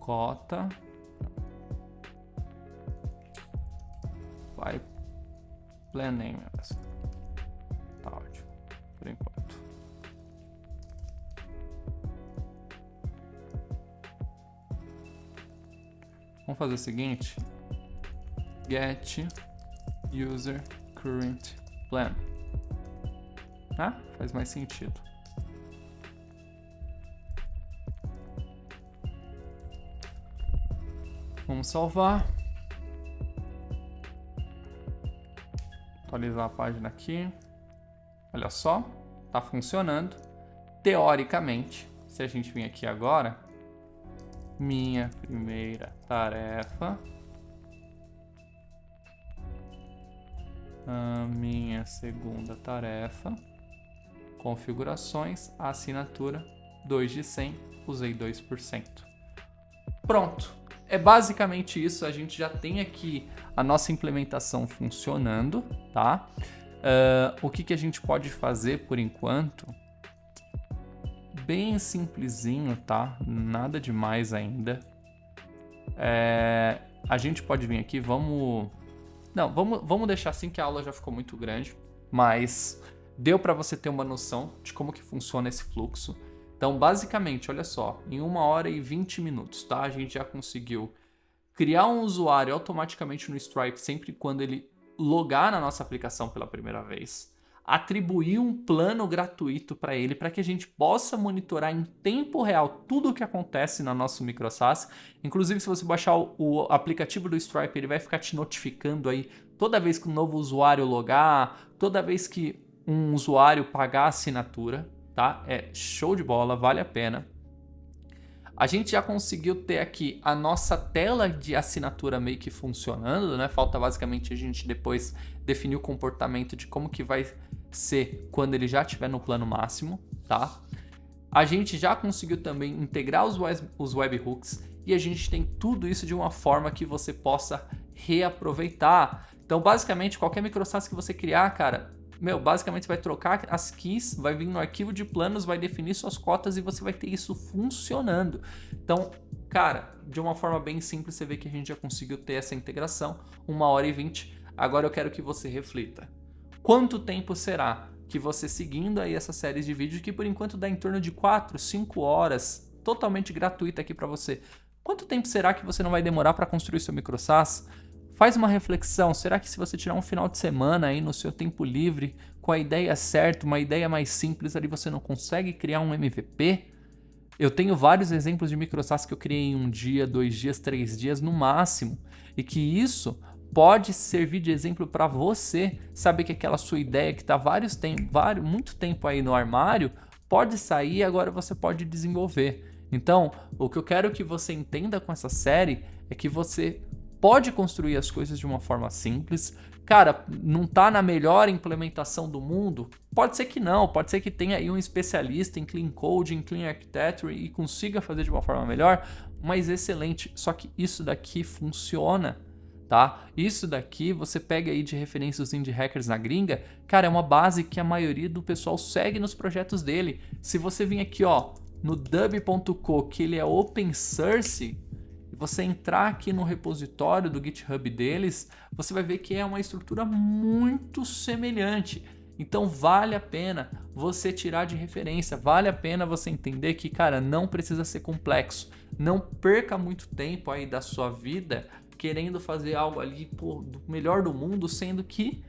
Cota. Vai plan name mesmo. Tá ótimo, por enquanto. Vamos fazer o seguinte. Get user current plan. Ah, faz mais sentido. Vamos salvar. Atualizar a página aqui. Olha só, tá funcionando. Teoricamente, se a gente vir aqui agora, minha primeira tarefa, a minha segunda tarefa, configurações, assinatura 2 de 100, usei 2%. Pronto. É basicamente isso, a gente já tem aqui a nossa implementação funcionando, tá? O que a gente pode fazer por enquanto? Bem simplesinho, tá? Nada demais ainda. A gente pode vir aqui, vamos deixar assim que a aula já ficou muito grande, mas deu para você ter uma noção de como que funciona esse fluxo. Então, basicamente, olha só, em 1 hora e 20 minutos, tá? A gente já conseguiu criar um usuário automaticamente no Stripe sempre quando ele logar na nossa aplicação pela primeira vez, atribuir um plano gratuito para ele, para que a gente possa monitorar em tempo real tudo o que acontece no nosso MicroSaaS. Inclusive, se você baixar o aplicativo do Stripe, ele vai ficar te notificando aí toda vez que um novo usuário logar, toda vez que um usuário pagar a assinatura. Tá? É show de bola, vale a pena. A gente já conseguiu ter aqui a nossa tela de assinatura meio que funcionando, né? Falta basicamente a gente depois definir o comportamento de como que vai ser quando ele já estiver no plano máximo, tá? A gente já conseguiu também integrar os webhooks e a gente tem tudo isso de uma forma que você possa reaproveitar. Então, basicamente, qualquer MicroSaaS que você criar, cara, basicamente você vai trocar as keys, vai vir no arquivo de planos, vai definir suas cotas e você vai ter isso funcionando. Então, cara, de uma forma bem simples, você vê que a gente já conseguiu ter essa integração, 1 hora e 20. Agora eu quero que você reflita. Quanto tempo será que você seguindo aí essa série de vídeos, que por enquanto dá em torno de 4, 5 horas, totalmente gratuita aqui para você. Quanto tempo será que você não vai demorar para construir seu MicroSaaS? Faz uma reflexão, será que se você tirar um final de semana aí no seu tempo livre, com a ideia certa, uma ideia mais simples ali, você não consegue criar um MVP? Eu tenho vários exemplos de MicroSaaS que eu criei em 1 dia, 2 dias, 3 dias no máximo, e que isso pode servir de exemplo para você saber que aquela sua ideia que está muito tempo aí no armário, pode sair e agora você pode desenvolver. Então, o que eu quero que você entenda com essa série é que você pode construir as coisas de uma forma simples. Cara, não tá na melhor implementação do mundo? Pode ser que não, pode ser que tenha aí um especialista em Clean Code, em Clean Architecture e consiga fazer de uma forma melhor, mas excelente. Só que isso daqui funciona, tá? Isso daqui você pega aí de referências de hackers na gringa, cara, é uma base que a maioria do pessoal segue nos projetos dele. Se você vir aqui, ó, no dub.co, que ele é open source, você entrar aqui no repositório do GitHub deles, você vai ver que é uma estrutura muito semelhante. Então vale a pena você tirar de referência, vale a pena você entender que, cara, não precisa ser complexo. Não perca muito tempo aí da sua vida querendo fazer algo ali, pô, do melhor do mundo, sendo que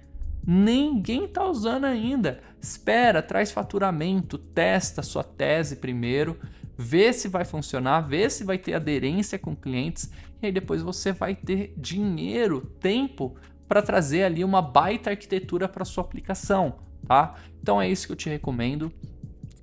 ninguém tá usando ainda. Espera, traz faturamento, testa sua tese primeiro, vê se vai funcionar, vê se vai ter aderência com clientes, e aí depois você vai ter dinheiro, tempo para trazer ali uma baita arquitetura para sua aplicação, tá? Então é isso que eu te recomendo.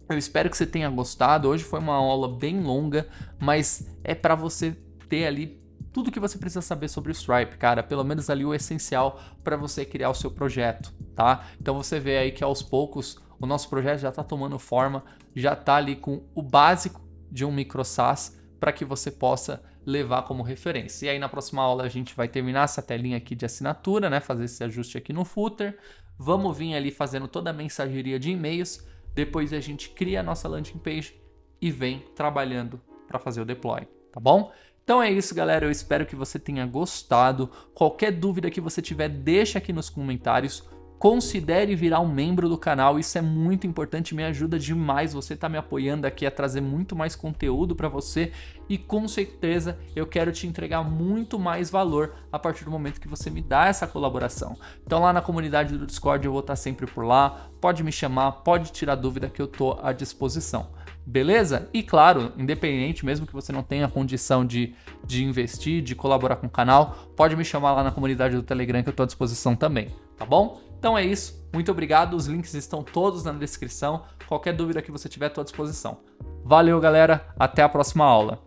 Eu espero que você tenha gostado. Hoje foi uma aula bem longa, mas é para você ter ali tudo que você precisa saber sobre o Stripe, cara. Pelo menos ali o essencial para você criar o seu projeto, tá? Então você vê aí que aos poucos o nosso projeto já está tomando forma, já está ali com o básico de um micro SaaS para que você possa levar como referência. E aí na próxima aula a gente vai terminar essa telinha aqui de assinatura, né? Fazer esse ajuste aqui no footer. Vamos vir ali fazendo toda a mensageria de e-mails. Depois a gente cria a nossa landing page e vem trabalhando para fazer o deploy, tá bom? Então é isso, galera. Eu espero que você tenha gostado. Qualquer dúvida que você tiver, deixa aqui nos comentários. Considere virar um membro do canal, isso é muito importante, me ajuda demais, você tá me apoiando aqui a trazer muito mais conteúdo para você e com certeza eu quero te entregar muito mais valor a partir do momento que você me dá essa colaboração. Então lá na comunidade do Discord eu vou estar sempre por lá, pode me chamar, pode tirar dúvida que eu tô à disposição. Beleza? E claro, independente, mesmo que você não tenha condição de investir, de colaborar com o canal, pode me chamar lá na comunidade do Telegram que eu tô à disposição também, tá bom? Então é isso, muito obrigado, os links estão todos na descrição, qualquer dúvida que você tiver, estou à disposição. Valeu, galera, até a próxima aula.